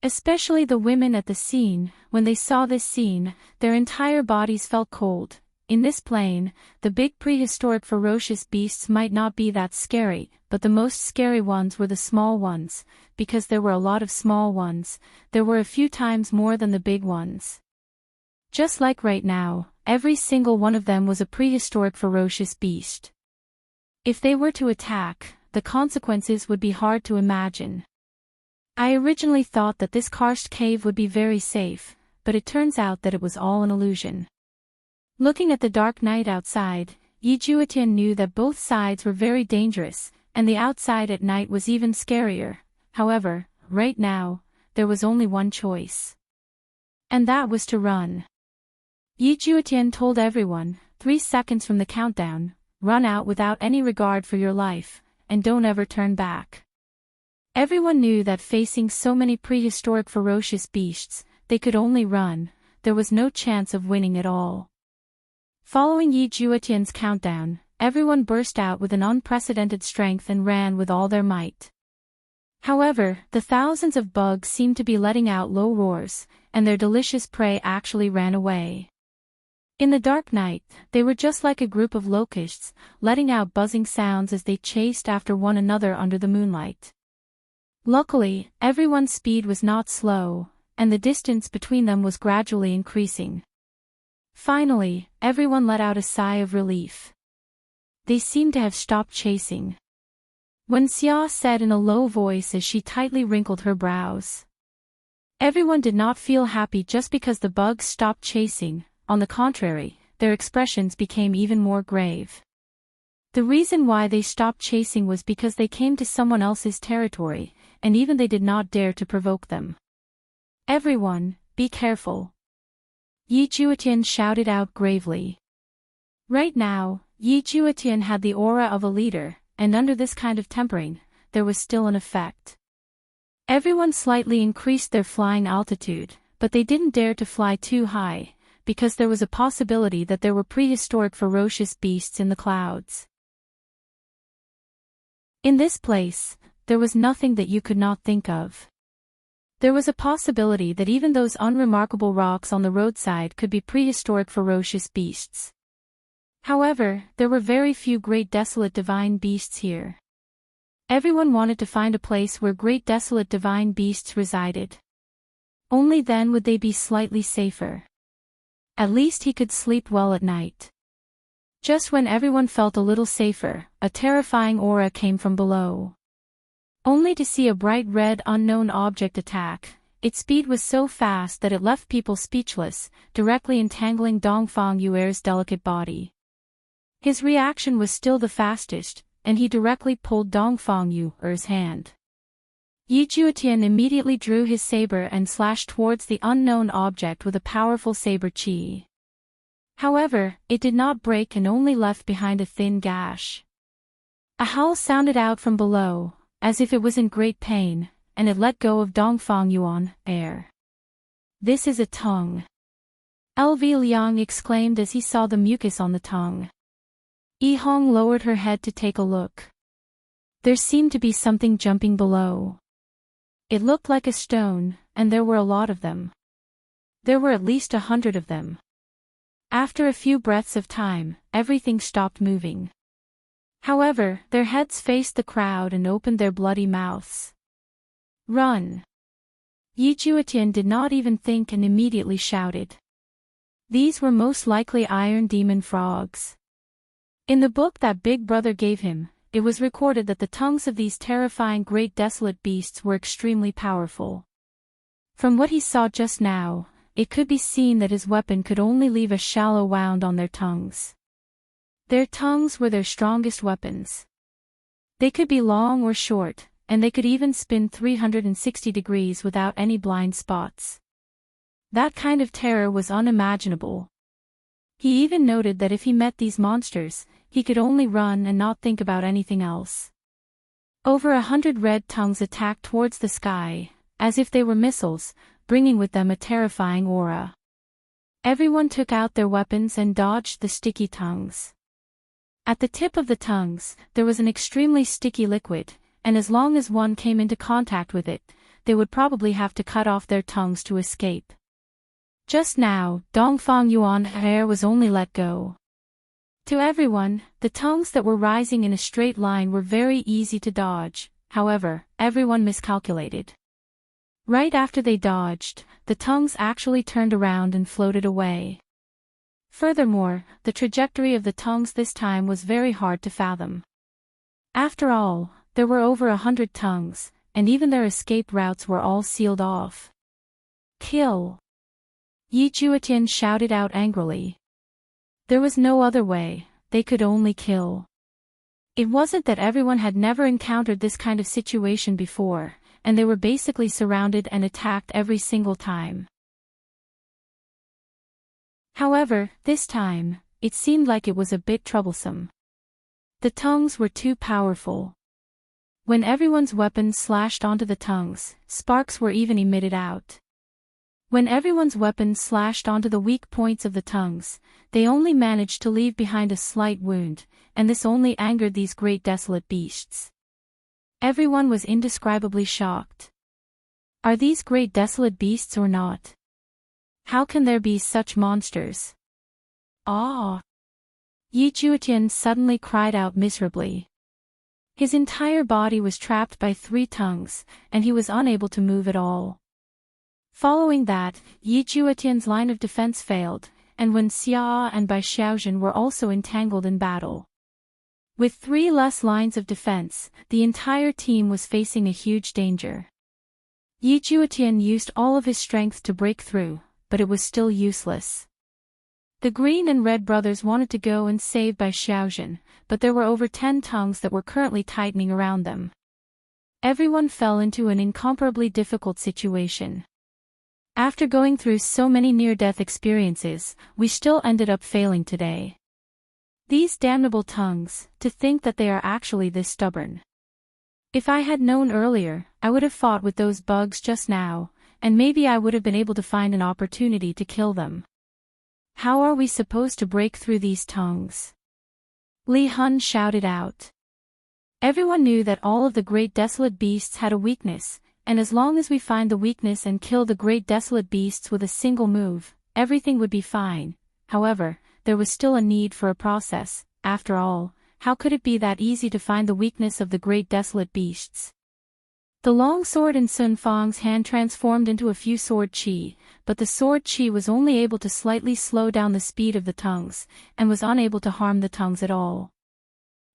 Especially the women at the scene, when they saw this scene, their entire bodies felt cold. In this plane, the big prehistoric ferocious beasts might not be that scary, but the most scary ones were the small ones, because there were a lot of small ones, there were a few times more than the big ones. Just like right now, every single one of them was a prehistoric ferocious beast. If they were to attack, the consequences would be hard to imagine. I originally thought that this karst cave would be very safe, but it turns out that it was all an illusion. Looking at the dark night outside, Yi Juetian knew that both sides were very dangerous, and the outside at night was even scarier. However, right now, there was only one choice. And that was to run. Yi Juetian told everyone, 3 seconds from the countdown, run out without any regard for your life, and don't ever turn back. Everyone knew that facing so many prehistoric ferocious beasts, they could only run, there was no chance of winning at all. Following Yi Juetian's countdown, everyone burst out with an unprecedented strength and ran with all their might. However, the thousands of bugs seemed to be letting out low roars, and their delicious prey actually ran away. In the dark night, they were just like a group of locusts, letting out buzzing sounds as they chased after one another under the moonlight. Luckily, everyone's speed was not slow, and the distance between them was gradually increasing. Finally, everyone let out a sigh of relief. They seemed to have stopped chasing. Wen Xia said in a low voice as she tightly wrinkled her brows. Everyone did not feel happy just because the bugs stopped chasing, on the contrary, their expressions became even more grave. The reason why they stopped chasing was because they came to someone else's territory, and even they did not dare to provoke them. Everyone, be careful. Yi Juetian shouted out gravely. Right now, Yi Juetian had the aura of a leader, and under this kind of tempering, there was still an effect. Everyone slightly increased their flying altitude, but they didn't dare to fly too high, because there was a possibility that there were prehistoric ferocious beasts in the clouds. In this place, there was nothing that you could not think of. There was a possibility that even those unremarkable rocks on the roadside could be prehistoric ferocious beasts. However, there were very few great desolate divine beasts here. Everyone wanted to find a place where great desolate divine beasts resided. Only then would they be slightly safer. At least he could sleep well at night. Just when everyone felt a little safer, a terrifying aura came from below. Only to see a bright red unknown object attack. Its speed was so fast that it left people speechless, directly entangling Dongfang Yuer's delicate body. His reaction was still the fastest, and he directly pulled Dongfang Yuer's hand. Yi Juetian immediately drew his saber and slashed towards the unknown object with a powerful saber chi. However, it did not break and only left behind a thin gash. A howl sounded out from below, as if it was in great pain, and it let go of Dongfang Yuan, air. This is a tongue. LV Liang exclaimed as he saw the mucus on the tongue. Yi Hong lowered her head to take a look. There seemed to be something jumping below. It looked like a stone, and there were a lot of them. There were at least 100 of them. After a few breaths of time, everything stopped moving. However, their heads faced the crowd and opened their bloody mouths. Run! Yi Juetian did not even think and immediately shouted. These were most likely iron demon frogs. In the book that Big Brother gave him, it was recorded that the tongues of these terrifying great desolate beasts were extremely powerful. From what he saw just now, it could be seen that his weapon could only leave a shallow wound on their tongues. Their tongues were their strongest weapons. They could be long or short, and they could even spin 360 degrees without any blind spots. That kind of terror was unimaginable. He even noted that if he met these monsters, he could only run and not think about anything else. Over 100 red tongues attacked towards the sky, as if they were missiles, bringing with them a terrifying aura. Everyone took out their weapons and dodged the sticky tongues. At the tip of the tongues, there was an extremely sticky liquid, and as long as one came into contact with it, they would probably have to cut off their tongues to escape. Just now, Dongfang Yuan's hair was only let go. To everyone, the tongues that were rising in a straight line were very easy to dodge, however, everyone miscalculated. Right after they dodged, the tongues actually turned around and floated away. Furthermore, the trajectory of the tongues this time was very hard to fathom. After all, there were over 100 tongues, and even their escape routes were all sealed off. Kill! Yi Juetian shouted out angrily. There was no other way, they could only kill. It wasn't that everyone had never encountered this kind of situation before, and they were basically surrounded and attacked every single time. However, this time, it seemed like it was a bit troublesome. The tongues were too powerful. When everyone's weapons slashed onto the tongues, sparks were even emitted out. When everyone's weapons slashed onto the weak points of the tongues, they only managed to leave behind a slight wound, and this only angered these great desolate beasts. Everyone was indescribably shocked. Are these great desolate beasts or not? How can there be such monsters? Ah! Yi Juetian suddenly cried out miserably. His entire body was trapped by 3 tongues, and he was unable to move at all. Following that, Yi Juetian's line of defense failed, and Wen Xia and Bai Xiaojun were also entangled in battle. With 3 less lines of defense, the entire team was facing a huge danger. Yi Juetian used all of his strength to break through, but it was still useless. The Green and Red brothers wanted to go and save Bai Xiaojun, but there were over 10 tongues that were currently tightening around them. Everyone fell into an incomparably difficult situation. After going through so many near-death experiences, we still ended up failing today. These damnable tongues, to think that they are actually this stubborn. If I had known earlier, I would have fought with those bugs just now, and maybe I would have been able to find an opportunity to kill them. How are we supposed to break through these tongues? Li Hun shouted out. Everyone knew that all of the great desolate beasts had a weakness, and as long as we find the weakness and kill the great desolate beasts with a single move, everything would be fine. However, there was still a need for a process. After all, how could it be that easy to find the weakness of the great desolate beasts? The long sword in Sun Fang's hand transformed into a few sword chi, but the sword chi was only able to slightly slow down the speed of the tongues, and was unable to harm the tongues at all.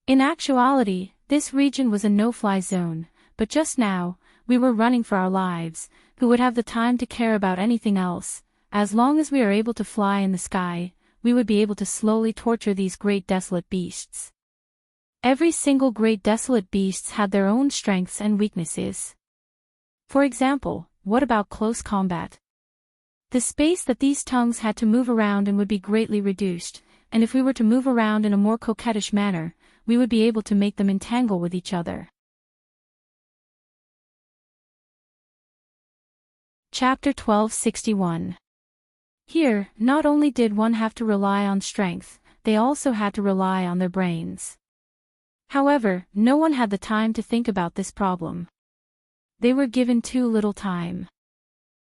In actuality, this region was a no-fly zone, but just now, we were running for our lives. Who would have the time to care about anything else? As long as we are able to fly in the sky, we would be able to slowly torture these great desolate beasts. Every single great desolate beasts had their own strengths and weaknesses. For example, what about close combat? The space that these tongues had to move around in would be greatly reduced, and if we were to move around in a more coquettish manner, we would be able to make them entangle with each other. Chapter 1261. Here, not only did one have to rely on strength, they also had to rely on their brains. However, no one had the time to think about this problem. They were given too little time.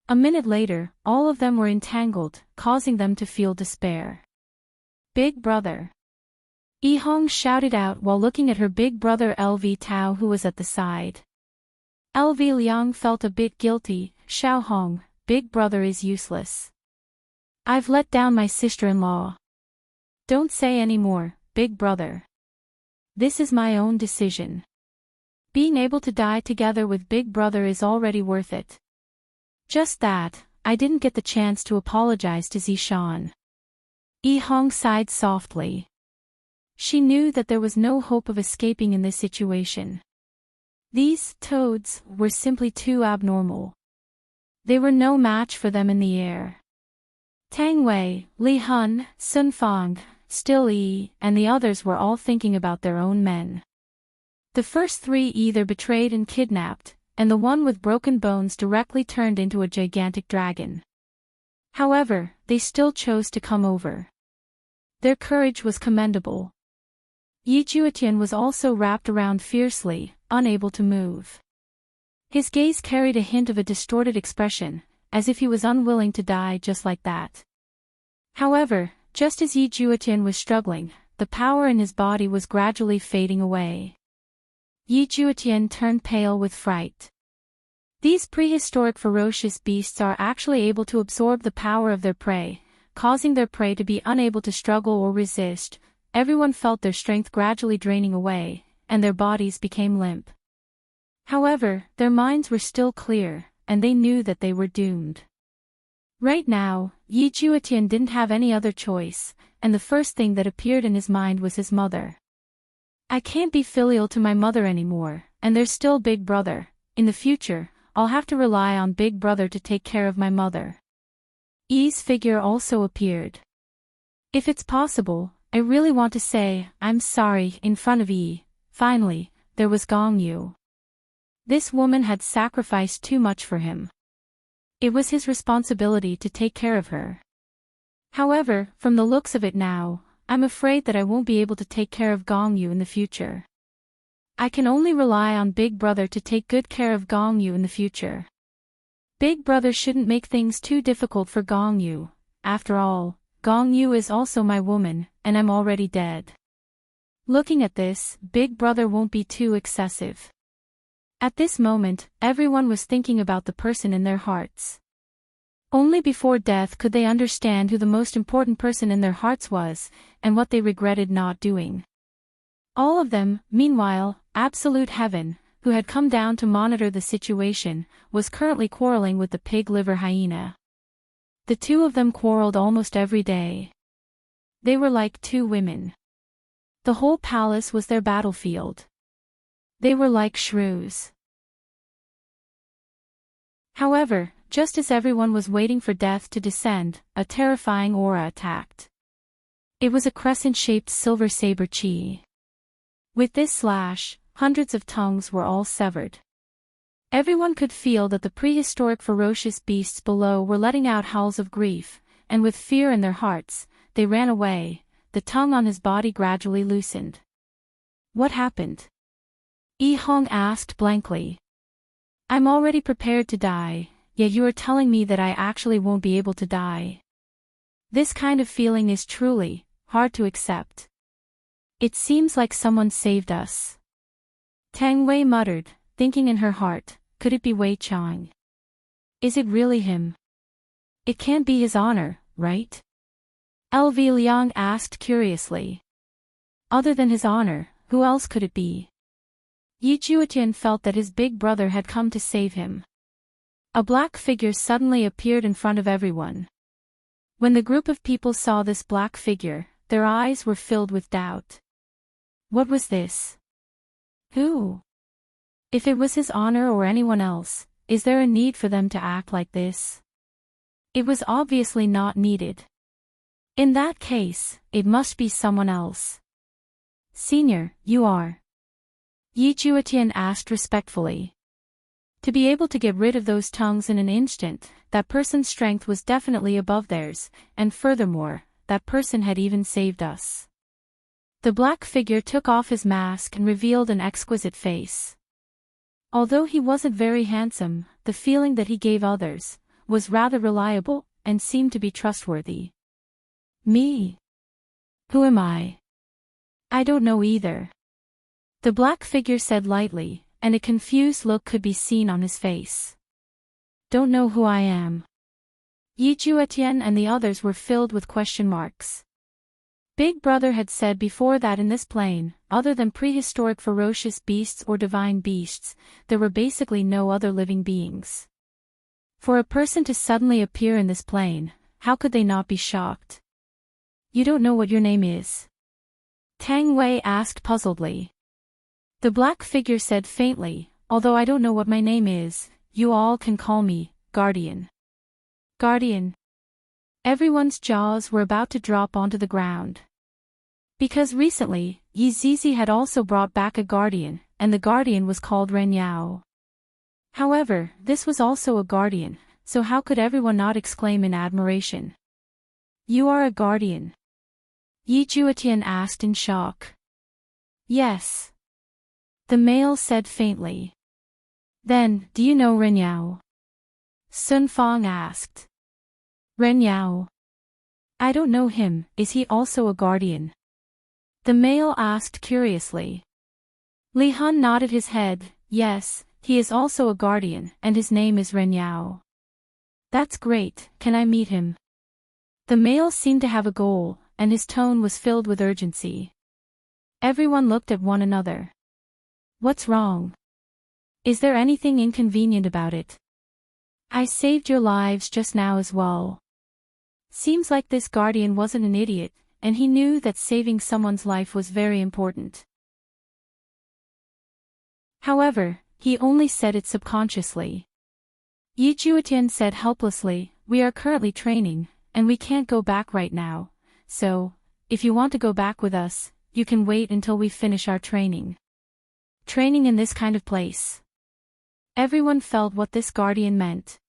A minute later, all of them were entangled, causing them to feel despair. Big brother! Yi Hong shouted out while looking at her big brother LV Tao, who was at the side. LV Liang felt a bit guilty. Xiao Hong, big brother is useless. I've let down my sister-in-law. Don't say any more, big brother. This is my own decision. Being able to die together with big brother is already worth it. Just that, I didn't get the chance to apologize to Zishan. Yi Hong sighed softly. She knew that there was no hope of escaping in this situation. These toads were simply too abnormal. They were no match for them in the air. Tang Wei, Li Hun, Sun Fang, Still Yi, and the others were all thinking about their own men. The first three either betrayed and kidnapped, and the one with broken bones directly turned into a gigantic dragon. However, they still chose to come over. Their courage was commendable. Yi Juetian was also wrapped around fiercely, unable to move. His gaze carried a hint of a distorted expression, as if he was unwilling to die just like that. However, just as Yi Juetian was struggling, the power in his body was gradually fading away. Yi Juetian turned pale with fright. These prehistoric ferocious beasts are actually able to absorb the power of their prey, causing their prey to be unable to struggle or resist. Everyone felt their strength gradually draining away, and their bodies became limp. However, their minds were still clear, and they knew that they were doomed. Right now, Yi Juetian didn't have any other choice, and the first thing that appeared in his mind was his mother. I can't be filial to my mother anymore, and there's still Big Brother. In the future, I'll have to rely on Big Brother to take care of my mother. Yi's figure also appeared. If it's possible, I really want to say, I'm sorry, in front of Yi. Finally, there was Gong Yu. This woman had sacrificed too much for him. It was his responsibility to take care of her. However, from the looks of it now, I'm afraid that I won't be able to take care of Gong Yu in the future. I can only rely on Big Brother to take good care of Gong Yu in the future. Big Brother shouldn't make things too difficult for Gong Yu. After all, Gong Yu is also my woman, and I'm already dead. Looking at this, Big Brother won't be too excessive. At this moment, everyone was thinking about the person in their hearts. Only before death could they understand who the most important person in their hearts was, and what they regretted not doing. All of them, meanwhile, Absolute Heaven, who had come down to monitor the situation, was currently quarreling with the pig liver hyena. The two of them quarreled almost every day. They were like two women. The whole palace was their battlefield. They were like shrews. However, just as everyone was waiting for death to descend, a terrifying aura attacked. It was a crescent-shaped silver saber chi. With this slash, hundreds of tongues were all severed. Everyone could feel that the prehistoric ferocious beasts below were letting out howls of grief, and with fear in their hearts, they ran away. The tongue on his body gradually loosened. What happened? Yi Hong asked blankly. I'm already prepared to die, yet you are telling me that I actually won't be able to die. This kind of feeling is truly hard to accept. It seems like someone saved us. Tang Wei muttered, thinking in her heart, could it be Wei Chang? Is it really him? It can't be his honor, right? LV Liang asked curiously. Other than his honor, who else could it be? Yi Juetian felt that his big brother had come to save him. A black figure suddenly appeared in front of everyone. When the group of people saw this black figure, their eyes were filled with doubt. What was this? Who? If it was his honor or anyone else, is there a need for them to act like this? It was obviously not needed. In that case, it must be someone else. Senior, you are? Yi Juetian asked respectfully. To be able to get rid of those tongues in an instant, that person's strength was definitely above theirs, and furthermore, that person had even saved us. The black figure took off his mask and revealed an exquisite face. Although he wasn't very handsome, the feeling that he gave others was rather reliable and seemed to be trustworthy. Me? Who am I? I don't know either. The black figure said lightly, and a confused look could be seen on his face. Don't know who I am. Yi Juetian and the others were filled with question marks. Big Brother had said before that in this plane, other than prehistoric ferocious beasts or divine beasts, there were basically no other living beings. For a person to suddenly appear in this plane, how could they not be shocked? You don't know what your name is? Tang Wei asked puzzledly. The black figure said faintly, although I don't know what my name is, you all can call me Guardian. Guardian. Everyone's jaws were about to drop onto the ground. Because recently, Yi Zizi had also brought back a guardian, and the guardian was called Ren Yao. However, this was also a guardian, so how could everyone not exclaim in admiration? You are a guardian? Yi Juetian asked in shock. Yes. The male said faintly. Then, do you know Ren Yao? Sun Fang asked. Ren Yao? I don't know him, is he also a guardian? The male asked curiously. Li Hun nodded his head, yes, he is also a guardian, and his name is Ren Yao. That's great, can I meet him? The male seemed to have a goal, and his tone was filled with urgency. Everyone looked at one another. What's wrong? Is there anything inconvenient about it? I saved your lives just now as well. Seems like this guardian wasn't an idiot, and he knew that saving someone's life was very important. However, he only said it subconsciously. Yi Juetian said helplessly, we are currently training, and we can't go back right now, so, if you want to go back with us, you can wait until we finish our training. Training in this kind of place. Everyone felt what this guardian meant.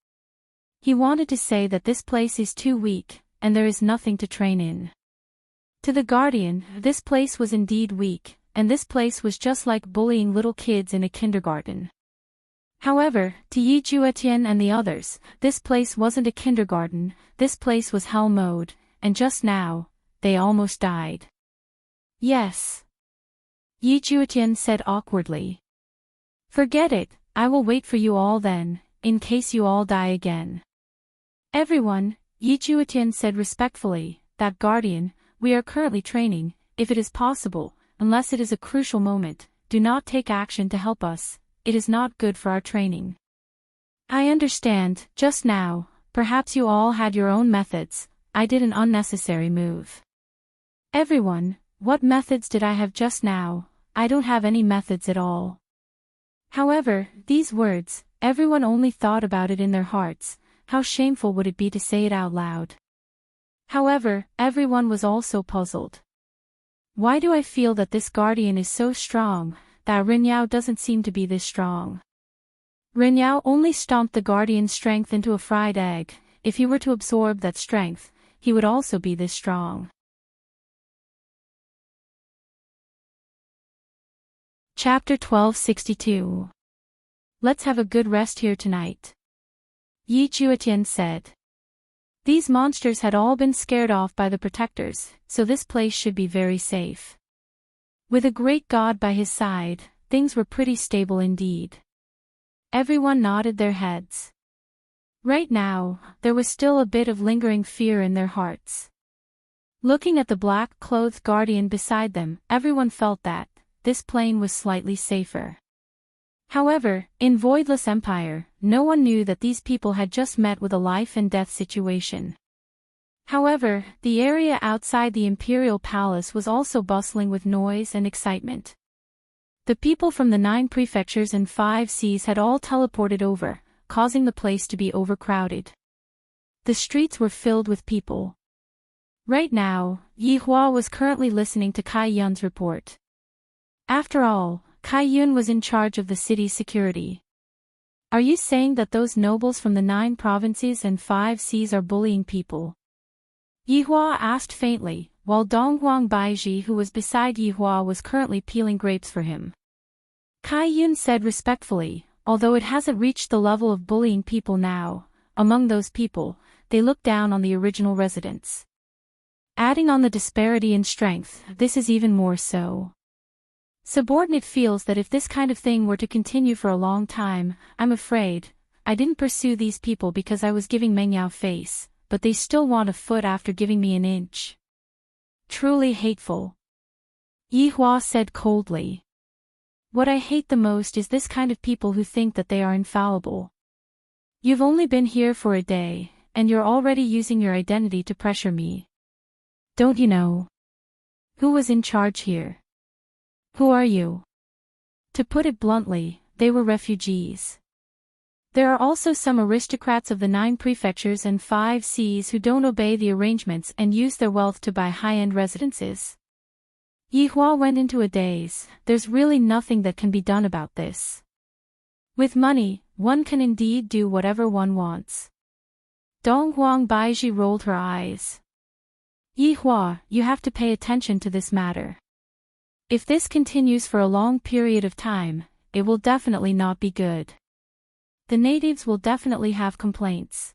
He wanted to say that this place is too weak, and there is nothing to train in. To the guardian, this place was indeed weak, and this place was just like bullying little kids in a kindergarten. However, to Yi Juetian and the others, this place wasn't a kindergarten, this place was hell mode, and just now, they almost died. Yes. Yi Juetian said awkwardly. Forget it, I will wait for you all then, in case you all die again. Everyone, Yi Juetian said respectfully, that guardian, we are currently training, if it is possible, unless it is a crucial moment, do not take action to help us, it is not good for our training. I understand, just now, perhaps you all had your own methods, I did an unnecessary move. Everyone, what methods did I have just now? I don't have any methods at all. However, these words, everyone only thought about it in their hearts, how shameful would it be to say it out loud. However, everyone was also puzzled. Why do I feel that this guardian is so strong, that Ren Yao doesn't seem to be this strong? Ren Yao only stomped the guardian's strength into a fried egg, if he were to absorb that strength, he would also be this strong. Chapter 1262. Let's have a good rest here tonight. Yi Juetian said. These monsters had all been scared off by the protectors, so this place should be very safe. With a great god by his side, things were pretty stable indeed. Everyone nodded their heads. Right now, there was still a bit of lingering fear in their hearts. Looking at the black-clothed guardian beside them, everyone felt that this plane was slightly safer. However, in Voidless Empire, no one knew that these people had just met with a life-and-death situation. However, the area outside the Imperial Palace was also bustling with noise and excitement. The people from the 9 prefectures and 5 seas had all teleported over, causing the place to be overcrowded. The streets were filled with people. Right now, Yi Hua was currently listening to Kai Yun's report. After all, Kai Yun was in charge of the city's security. Are you saying that those nobles from the 9 provinces and 5 seas are bullying people? Yi Hua asked faintly, while Donghuang Baiji, who was beside Yi Hua, was currently peeling grapes for him. Kai Yun said respectfully, although it hasn't reached the level of bullying people now, among those people, they look down on the original residents. Adding on the disparity in strength, this is even more so. Subordinate feels that if this kind of thing were to continue for a long time, I'm afraid, I didn't pursue these people because I was giving Meng Yao face, but they still want a foot after giving me an inch. Truly hateful. Yi Hua said coldly. What I hate the most is this kind of people who think that they are infallible. You've only been here for a day, and you're already using your identity to pressure me. Don't you know who was in charge here? Who are you? To put it bluntly, they were refugees. There are also some aristocrats of the 9 prefectures and 5 seas who don't obey the arrangements and use their wealth to buy high-end residences. Yi Hua went into a daze. There's really nothing that can be done about this. With money, one can indeed do whatever one wants. Donghuang Baiji rolled her eyes. Yi Hua, you have to pay attention to this matter. If this continues for a long period of time, it will definitely not be good. The natives will definitely have complaints.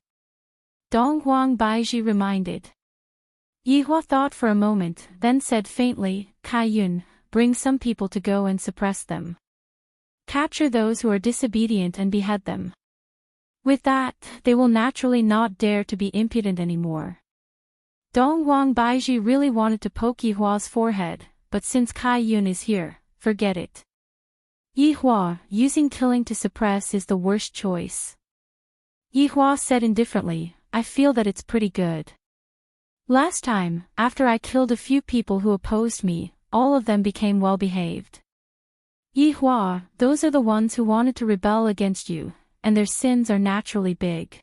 Donghuang Baiji reminded. Yi Hua thought for a moment, then said faintly, Kai Yun, bring some people to go and suppress them. Capture those who are disobedient and behead them. With that, they will naturally not dare to be impudent anymore. Donghuang Baiji really wanted to poke Yi Hua's forehead, but since Kai Yun is here, forget it. Yi Hua, using killing to suppress is the worst choice. Yi Hua said indifferently, I feel that it's pretty good. Last time, after I killed a few people who opposed me, all of them became well-behaved. Yi Hua, those are the ones who wanted to rebel against you, and their sins are naturally big.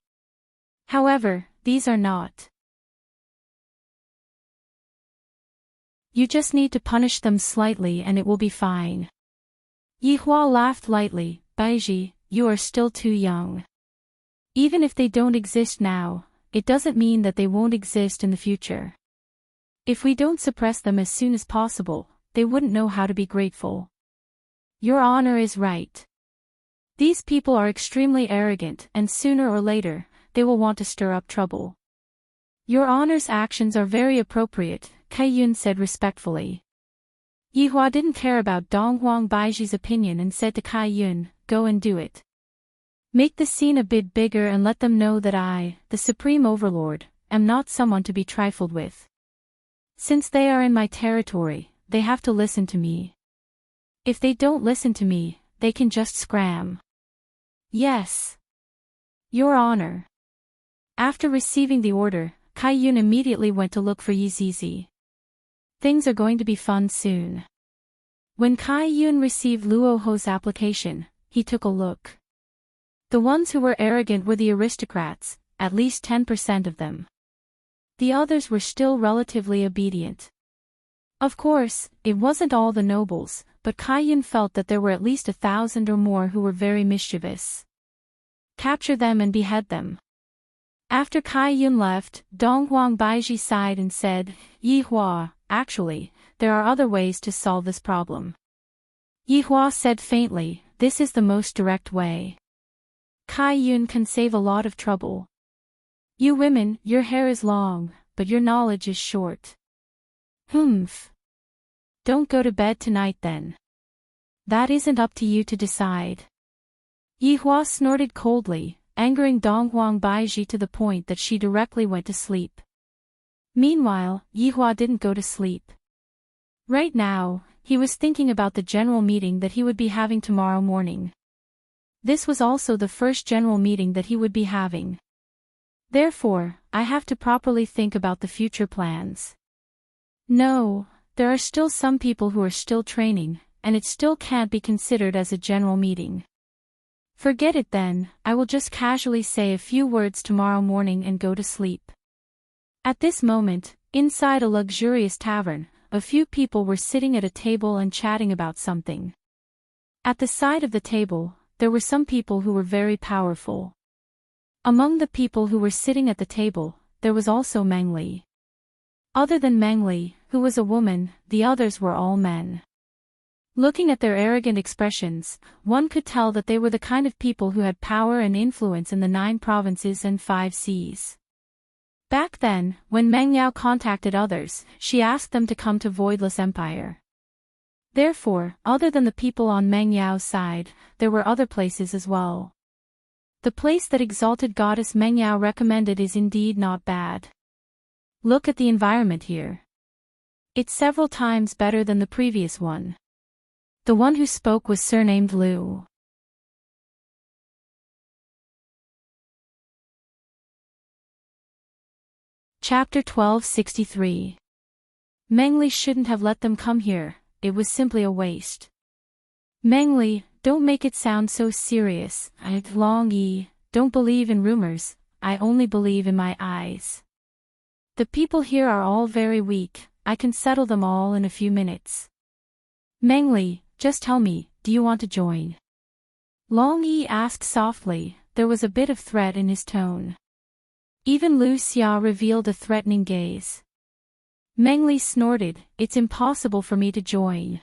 However, these are not. You just need to punish them slightly and it will be fine. Yi Hua laughed lightly, Baiji, you are still too young. Even if they don't exist now, it doesn't mean that they won't exist in the future. If we don't suppress them as soon as possible, they wouldn't know how to be grateful. Your honor is right. These people are extremely arrogant and sooner or later, they will want to stir up trouble. Your honor's actions are very appropriate, Kai Yun said respectfully. Yi Hua didn't care about Donghuang Baiji's opinion and said to Kai Yun, go and do it. Make the scene a bit bigger and let them know that I, the Supreme Overlord, am not someone to be trifled with. Since they are in my territory, they have to listen to me. If they don't listen to me, they can just scram. Yes. Your honor. After receiving the order, Kai Yun immediately went to look for Yi Zizi. Things are going to be fun soon. When Kai Yun received Luo Ho's application, he took a look. The ones who were arrogant were the aristocrats, at least 10% of them. The others were still relatively obedient. Of course, it wasn't all the nobles, but Kai Yun felt that there were at least 1,000 or more who were very mischievous. Capture them and behead them. After Kai Yun left, Donghuang Baiji sighed and said, Yi Hua, actually, there are other ways to solve this problem. Yi Hua said faintly, this is the most direct way. Kai Yun can save a lot of trouble. You women, your hair is long, but your knowledge is short. Humph. Don't go to bed tonight then. That isn't up to you to decide. Yihua snorted coldly, angering Donghuang Baiji to the point that she directly went to sleep. Meanwhile, Yihua didn't go to sleep. Right now, he was thinking about the general meeting that he would be having tomorrow morning. This was also the first general meeting that he would be having. Therefore, I have to properly think about the future plans. No, there are still some people who are still training, and it still can't be considered as a general meeting. Forget it then, I will just casually say a few words tomorrow morning and go to sleep. At this moment, inside a luxurious tavern, a few people were sitting at a table and chatting about something. At the side of the table, there were some people who were very powerful. Among the people who were sitting at the table, there was also Meng Li. Other than Meng Li, who was a woman, the others were all men. Looking at their arrogant expressions, one could tell that they were the kind of people who had power and influence in the 9 provinces and 5 seas. Back then, when Meng Yao contacted others, she asked them to come to Voidless Empire. Therefore, other than the people on Meng Yao's side, there were other places as well. The place that exalted goddess Meng Yao recommended is indeed not bad. Look at the environment here. It's several times better than the previous one. The one who spoke was surnamed Lu. Chapter 1263. Meng Li shouldn't have let them come here, it was simply a waste. Meng Li, don't make it sound so serious. Long Yi, don't believe in rumors, I only believe in my eyes. The people here are all very weak, I can settle them all in a few minutes. Meng Li, just tell me, do you want to join? Long Yi asked softly, there was a bit of threat in his tone. Even Lu Xia revealed a threatening gaze. Meng Li snorted, it's impossible for me to join.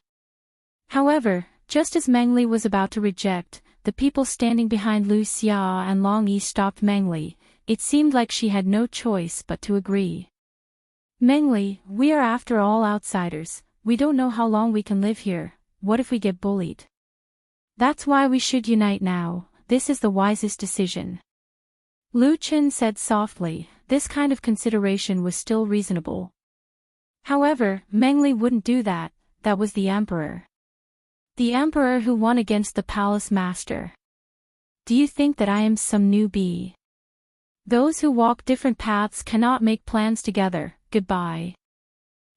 However, just as Meng Li was about to reject, the people standing behind Lu Xia and Long Yi stopped Meng Li. It seemed like she had no choice but to agree. Meng Li, we are after all outsiders, we don't know how long we can live here, what if we get bullied? That's why we should unite now, this is the wisest decision. Lu Qin said softly, this kind of consideration was still reasonable. However, Meng Li wouldn't do that, that was the emperor. The emperor who won against the palace master. Do you think that I am some newbie? Those who walk different paths cannot make plans together, goodbye.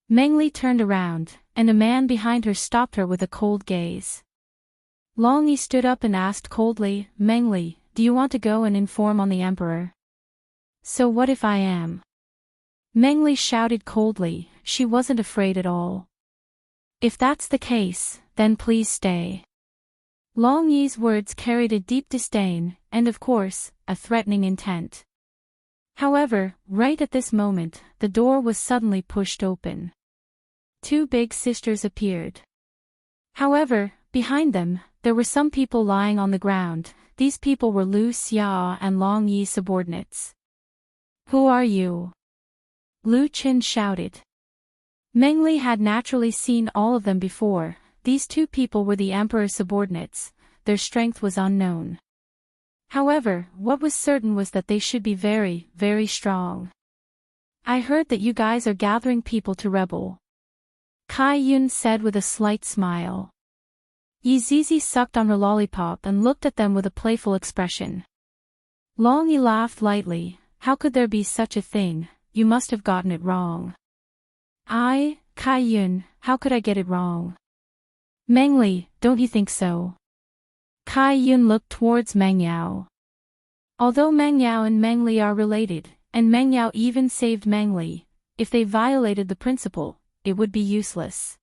Meng Li turned around, and a man behind her stopped her with a cold gaze. Long Yi stood up and asked coldly, Meng Li, do you want to go and inform on the emperor? So what if I am? Meng Li shouted coldly, she wasn't afraid at all. If that's the case, then please stay. Long Yi's words carried a deep disdain, and of course, a threatening intent. However, right at this moment, the door was suddenly pushed open. 2 big sisters appeared. However, behind them, there were some people lying on the ground. These people were Lu Xia and Long Yi's subordinates. Who are you? Lu Qin shouted. Meng Li had naturally seen all of them before. These 2 people were the emperor's subordinates, their strength was unknown. However, what was certain was that they should be very, very strong. I heard that you guys are gathering people to rebel. Kai Yun said with a slight smile. Yi Zizi sucked on her lollipop and looked at them with a playful expression. Long Yi laughed lightly, how could there be such a thing, you must have gotten it wrong. Kai Yun, how could I get it wrong? Meng Li, don't you think so? Kai Yun looked towards Meng Yao. Although Meng Yao and Meng Li are related, and Meng Yao even saved Meng Li, if they violated the principle, it would be useless.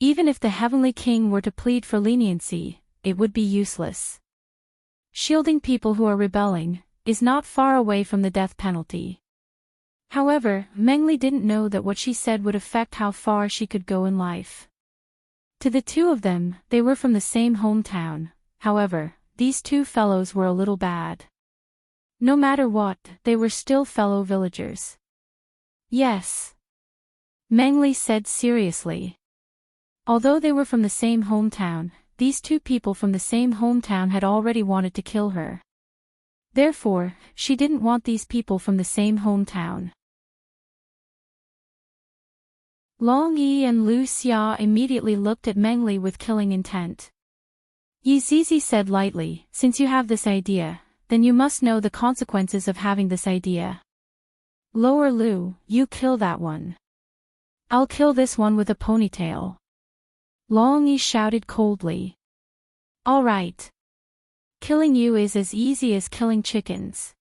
Even if the Heavenly King were to plead for leniency, it would be useless. Shielding people who are rebelling is not far away from the death penalty. However, Meng Li didn't know that what she said would affect how far she could go in life. To the 2 of them, they were from the same hometown, however, these 2 fellows were a little bad. No matter what, they were still fellow villagers. Yes. Meng Li said seriously. Although they were from the same hometown, these two people from the same hometown had already wanted to kill her. Therefore, she didn't want these people from the same hometown. Long Yi and Lu Xia immediately looked at Meng Li with killing intent. Yi Zizi said lightly, since you have this idea, then you must know the consequences of having this idea. Lower Lu, you kill that one. I'll kill this one with a ponytail. Long Yi shouted coldly. All right. Killing you is as easy as killing chickens.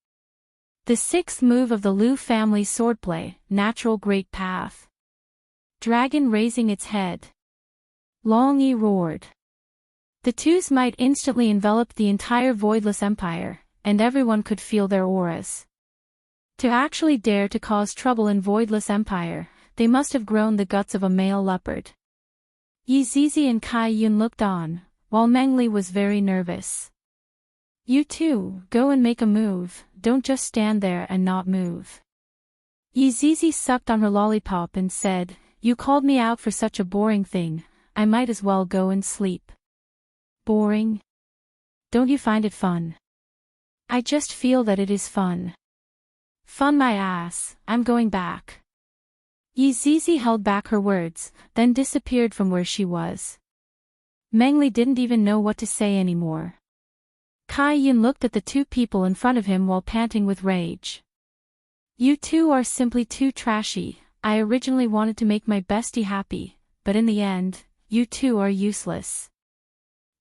The sixth move of the Lu family swordplay, natural great path. Dragon raising its head. Long Yi roared. The two's might instantly enveloped the entire voidless empire, and everyone could feel their auras. To actually dare to cause trouble in voidless empire, they must have grown the guts of a male leopard. Yi Zizi and Kai Yun looked on, while Meng Li was very nervous. You two, go and make a move, don't just stand there and not move. Yi Zizi sucked on her lollipop and said, you called me out for such a boring thing, I might as well go and sleep. Boring? Don't you find it fun? I just feel that it is fun. Fun my ass, I'm going back. Yi Zizi held back her words, then disappeared from where she was. Meng Li didn't even know what to say anymore. Kai Yun looked at the two people in front of him while panting with rage. You two are simply too trashy. I originally wanted to make my bestie happy, but in the end, you two are useless.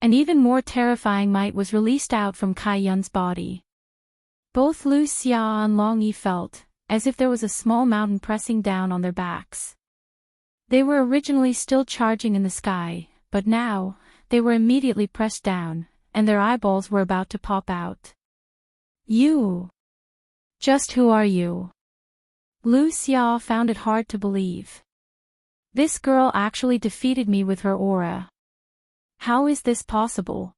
An even more terrifying might was released out from Kai Yun's body. Both Lu Xia and Long Yi felt, as if there was a small mountain pressing down on their backs. They were originally still charging in the sky, but now, they were immediately pressed down, and their eyeballs were about to pop out. You! Just who are you? Lu Xia found it hard to believe. This girl actually defeated me with her aura. How is this possible?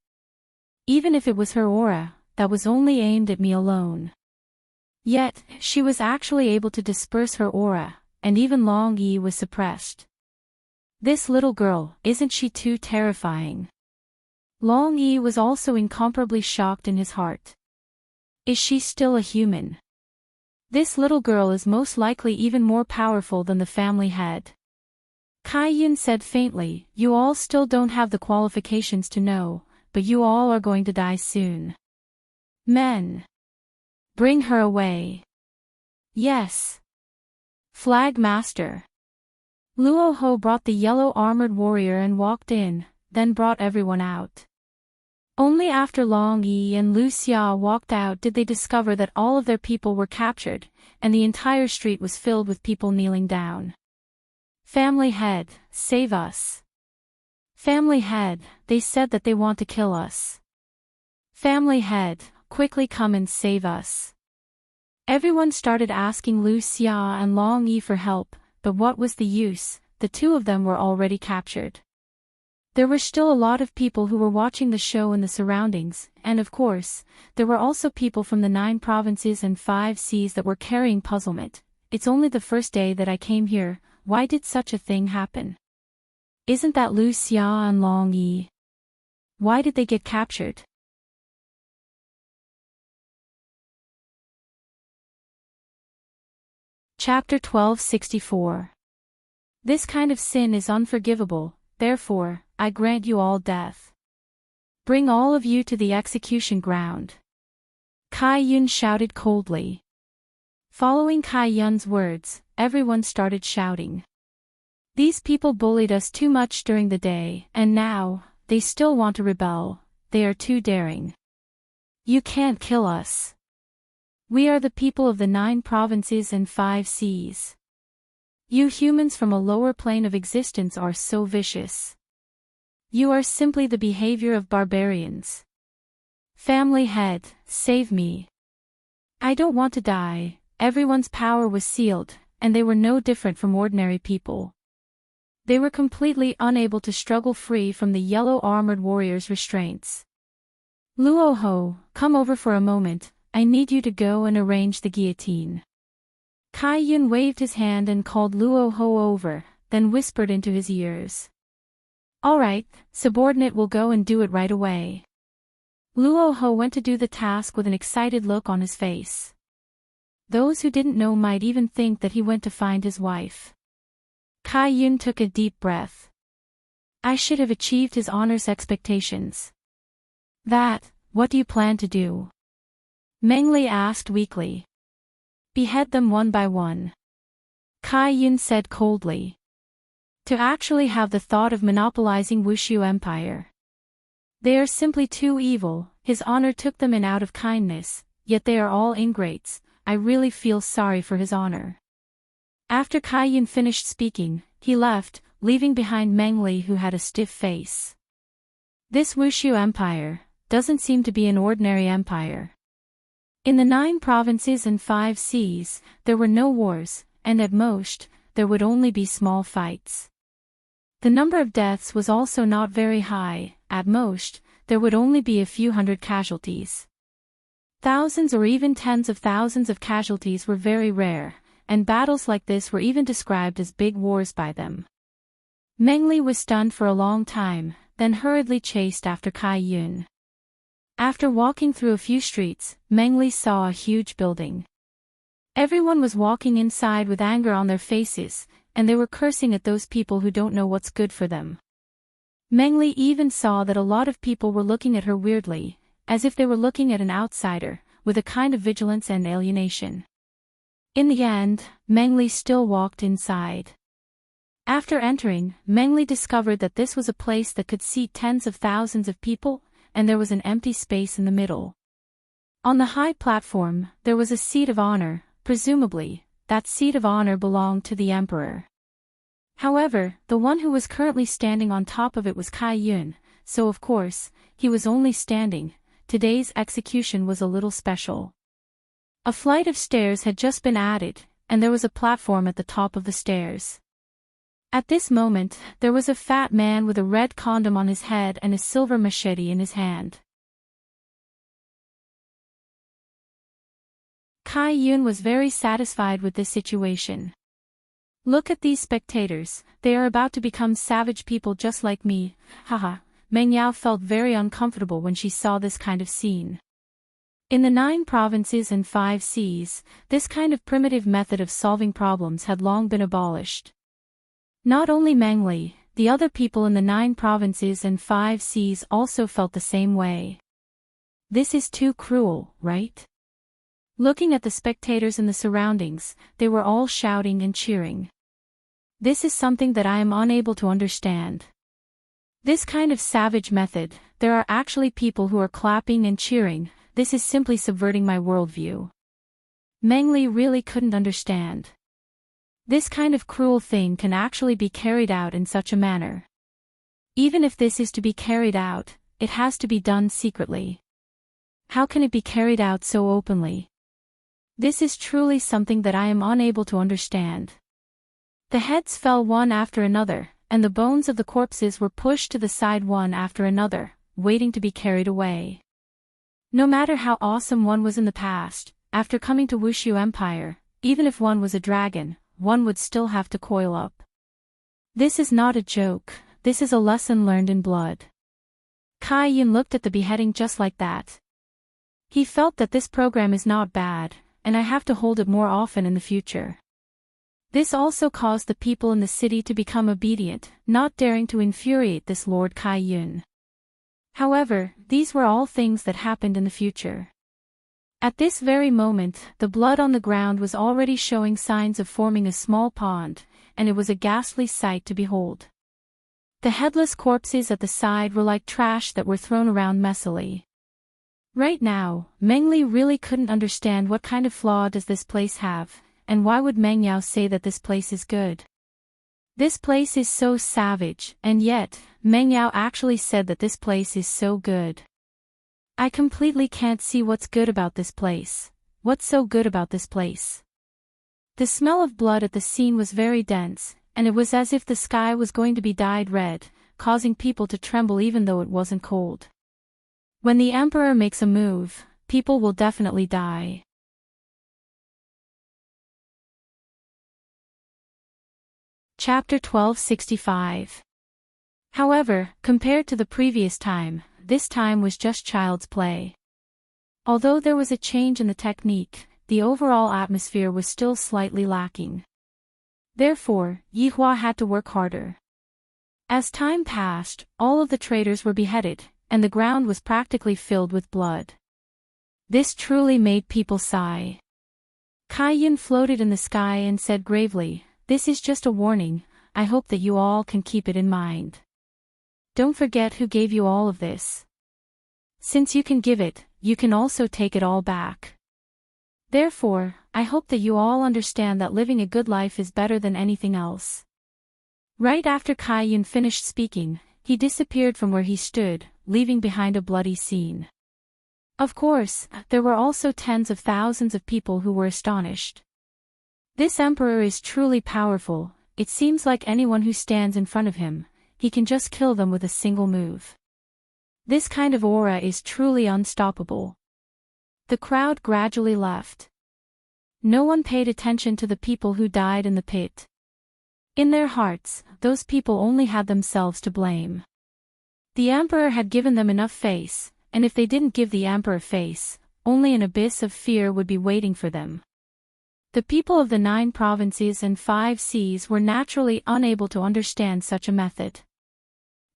Even if it was her aura, that was only aimed at me alone. Yet, she was actually able to disperse her aura, and even Long Yi was suppressed. This little girl, isn't she too terrifying? Long Yi was also incomparably shocked in his heart. Is she still a human? This little girl is most likely even more powerful than the family head. Kai Yun said faintly, you all still don't have the qualifications to know, but you all are going to die soon. Men! Bring her away. Yes. Flag Master. Luo Ho brought the yellow armored warrior and walked in, then brought everyone out. Only after Long Yi and Lu Xia walked out did they discover that all of their people were captured, and the entire street was filled with people kneeling down. Family head, save us. Family head, they said that they want to kill us. Family head, quickly come and save us. Everyone started asking Lu Xia and Long Yi for help, but what was the use? The two of them were already captured. There were still a lot of people who were watching the show in the surroundings, and of course, there were also people from the 9 provinces and 5 seas that were carrying puzzlement. It's only the first day that I came here, why did such a thing happen? Isn't that Lu Xia and Long Yi? Why did they get captured? Chapter 1264. This kind of sin is unforgivable, therefore, I grant you all death. Bring all of you to the execution ground. Kai Yun shouted coldly. Following Kai Yun's words, everyone started shouting. These people bullied us too much during the day, and now, they still want to rebel, they are too daring. You can't kill us. We are the people of the 9 provinces and 5 seas. You humans from a lower plane of existence are so vicious. You are simply the behavior of barbarians. Family head, save me. I don't want to die. Everyone's power was sealed, and they were no different from ordinary people. They were completely unable to struggle free from the yellow armored warrior's restraints. Luo Ho, come over for a moment, I need you to go and arrange the guillotine. Kai Yun waved his hand and called Luo Ho over, then whispered into his ears. Alright, subordinate will go and do it right away. Luo Ho went to do the task with an excited look on his face. Those who didn't know might even think that he went to find his wife. Kai Yun took a deep breath. I should have achieved his honor's expectations. What do you plan to do? Meng Li asked weakly. Behead them one by one. Kai Yun said coldly. To actually have the thought of monopolizing Wushu Empire. They are simply too evil, his honor took them in out of kindness, yet they are all ingrates, I really feel sorry for his honor. After Kai Yun finished speaking, he left, leaving behind Meng Li who had a stiff face. This Wushu Empire doesn't seem to be an ordinary empire. In the 9 provinces and 5 seas, there were no wars, and at most, there would only be small fights. The number of deaths was also not very high, at most, there would only be a few hundred casualties. Thousands or even tens of thousands of casualties were very rare, and battles like this were even described as big wars by them. Meng Li was stunned for a long time, then hurriedly chased after Kai Yun. After walking through a few streets, Meng Li saw a huge building. Everyone was walking inside with anger on their faces, and they were cursing at those people who don't know what's good for them. Meng Li even saw that a lot of people were looking at her weirdly, as if they were looking at an outsider, with a kind of vigilance and alienation. In the end, Meng Li still walked inside. After entering, Meng Li discovered that this was a place that could seat tens of thousands of people, and there was an empty space in the middle. On the high platform, there was a seat of honor, presumably, that seat of honor belonged to the emperor. However, the one who was currently standing on top of it was Kai Yun, so of course, he was only standing. Today's execution was a little special. A flight of stairs had just been added, and there was a platform at the top of the stairs. At this moment, there was a fat man with a red condom on his head and a silver machete in his hand. Kai Yun was very satisfied with this situation. Look at these spectators, they are about to become savage people just like me, haha. Meng Yao felt very uncomfortable when she saw this kind of scene. In the 9 provinces and 5 seas, this kind of primitive method of solving problems had long been abolished. Not only Meng Li, the other people in the 9 provinces and 5 seas also felt the same way. This is too cruel, right? Looking at the spectators in the surroundings, they were all shouting and cheering. This is something that I am unable to understand. This kind of savage method, there are actually people who are clapping and cheering, this is simply subverting my worldview. Meng Li really couldn't understand. This kind of cruel thing can actually be carried out in such a manner. Even if this is to be carried out, it has to be done secretly. How can it be carried out so openly? This is truly something that I am unable to understand. The heads fell one after another, and the bones of the corpses were pushed to the side one after another, waiting to be carried away. No matter how awesome one was in the past, after coming to Wushu Empire, even if one was a dragon, one would still have to coil up. This is not a joke, this is a lesson learned in blood. Kai Yun looked at the beheading just like that. He felt that this program is not bad, and I have to hold it more often in the future. This also caused the people in the city to become obedient, not daring to infuriate this Lord Kai Yun. However, these were all things that happened in the future. At this very moment, the blood on the ground was already showing signs of forming a small pond, and it was a ghastly sight to behold. The headless corpses at the side were like trash that were thrown around messily. Right now, Meng Li really couldn't understand what kind of flaw does this place have, and why would Meng Yao say that this place is good? This place is so savage, and yet, Meng Yao actually said that this place is so good. I completely can't see what's good about this place. What's so good about this place? The smell of blood at the scene was very dense, and it was as if the sky was going to be dyed red, causing people to tremble even though it wasn't cold. When the emperor makes a move, people will definitely die. Chapter 1265. However, compared to the previous time, this time was just child's play. Although there was a change in the technique, the overall atmosphere was still slightly lacking. Therefore, Yihua had to work harder. As time passed, all of the traitors were beheaded, and the ground was practically filled with blood. This truly made people sigh. Kai Yun floated in the sky and said gravely, "This is just a warning, I hope that you all can keep it in mind. Don't forget who gave you all of this. Since you can give it, you can also take it all back. Therefore, I hope that you all understand that living a good life is better than anything else." Right after Kai Yun finished speaking, he disappeared from where he stood, leaving behind a bloody scene. Of course, there were also tens of thousands of people who were astonished. This emperor is truly powerful. It seems like anyone who stands in front of him, he can just kill them with a single move. This kind of aura is truly unstoppable. The crowd gradually left. No one paid attention to the people who died in the pit. In their hearts, those people only had themselves to blame. The emperor had given them enough face, and if they didn't give the emperor face, only an abyss of fear would be waiting for them. The people of the 9 provinces and 5 seas were naturally unable to understand such a method.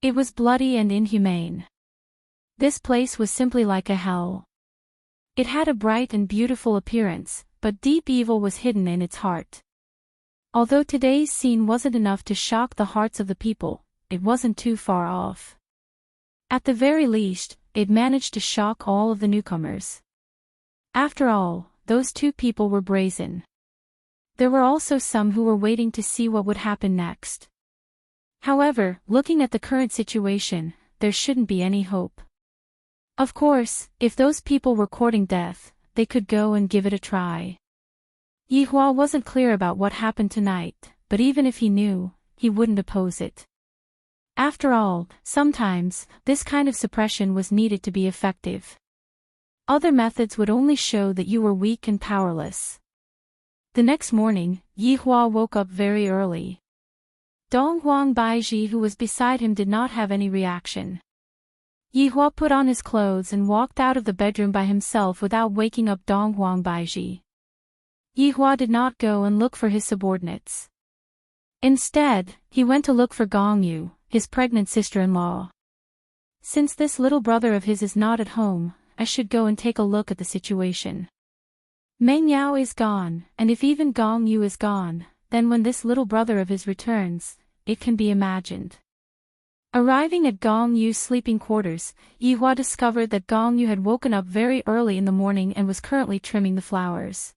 It was bloody and inhumane. This place was simply like a hell. It had a bright and beautiful appearance, but deep evil was hidden in its heart. Although today's scene wasn't enough to shock the hearts of the people, it wasn't too far off. At the very least, it managed to shock all of the newcomers. After all, those 2 people were brazen. There were also some who were waiting to see what would happen next. However, looking at the current situation, there shouldn't be any hope. Of course, if those people were courting death, they could go and give it a try. Yihua wasn't clear about what happened tonight, but even if he knew, he wouldn't oppose it. After all, sometimes, this kind of suppression was needed to be effective. Other methods would only show that you were weak and powerless. The next morning, Yihua woke up very early. Donghuang Baiji, who was beside him, did not have any reaction. Yihua put on his clothes and walked out of the bedroom by himself without waking up Donghuang Baiji. Yihua did not go and look for his subordinates. Instead, he went to look for Gongyu, his pregnant sister-in-law. Since this little brother of his is not at home, I should go and take a look at the situation. Meng Yao is gone, and if even Gongyu is gone, then when this little brother of his returns, it can be imagined. Arriving at Gongyu's sleeping quarters, Yihua discovered that Gongyu had woken up very early in the morning and was currently trimming the flowers.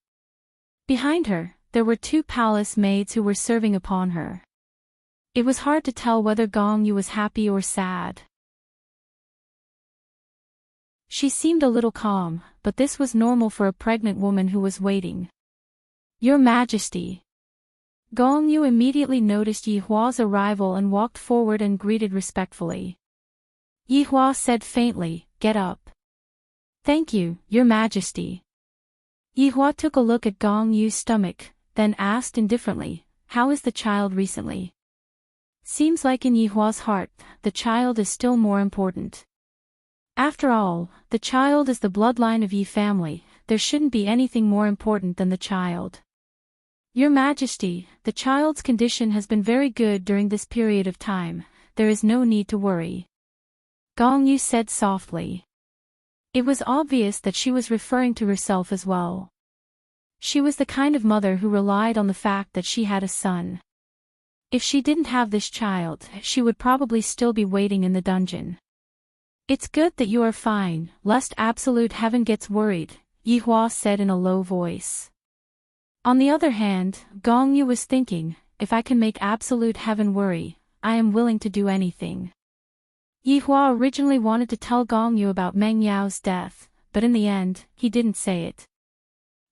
Behind her, there were 2 palace maids who were serving upon her. It was hard to tell whether Gongyu was happy or sad. She seemed a little calm, but this was normal for a pregnant woman who was waiting. "Your Majesty." Gongyu immediately noticed Yihua's arrival and walked forward and greeted respectfully. Yihua said faintly, "Get up." "Thank you, Your Majesty." Yihua took a look at Gongyu's stomach, then asked indifferently, "How is the child recently?" Seems like in Yihua's heart, the child is still more important. After all, the child is the bloodline of Yi family, there shouldn't be anything more important than the child. "Your Majesty, the child's condition has been very good during this period of time, there is no need to worry," Gongyu said softly. It was obvious that she was referring to herself as well. She was the kind of mother who relied on the fact that she had a son. If she didn't have this child, she would probably still be waiting in the dungeon. "It's good that you are fine, lest absolute heaven gets worried," Yihua said in a low voice. On the other hand, Gongyu was thinking, if I can make absolute heaven worry, I am willing to do anything. Yihua originally wanted to tell Gongyu about Meng Yao's death, but in the end, he didn't say it.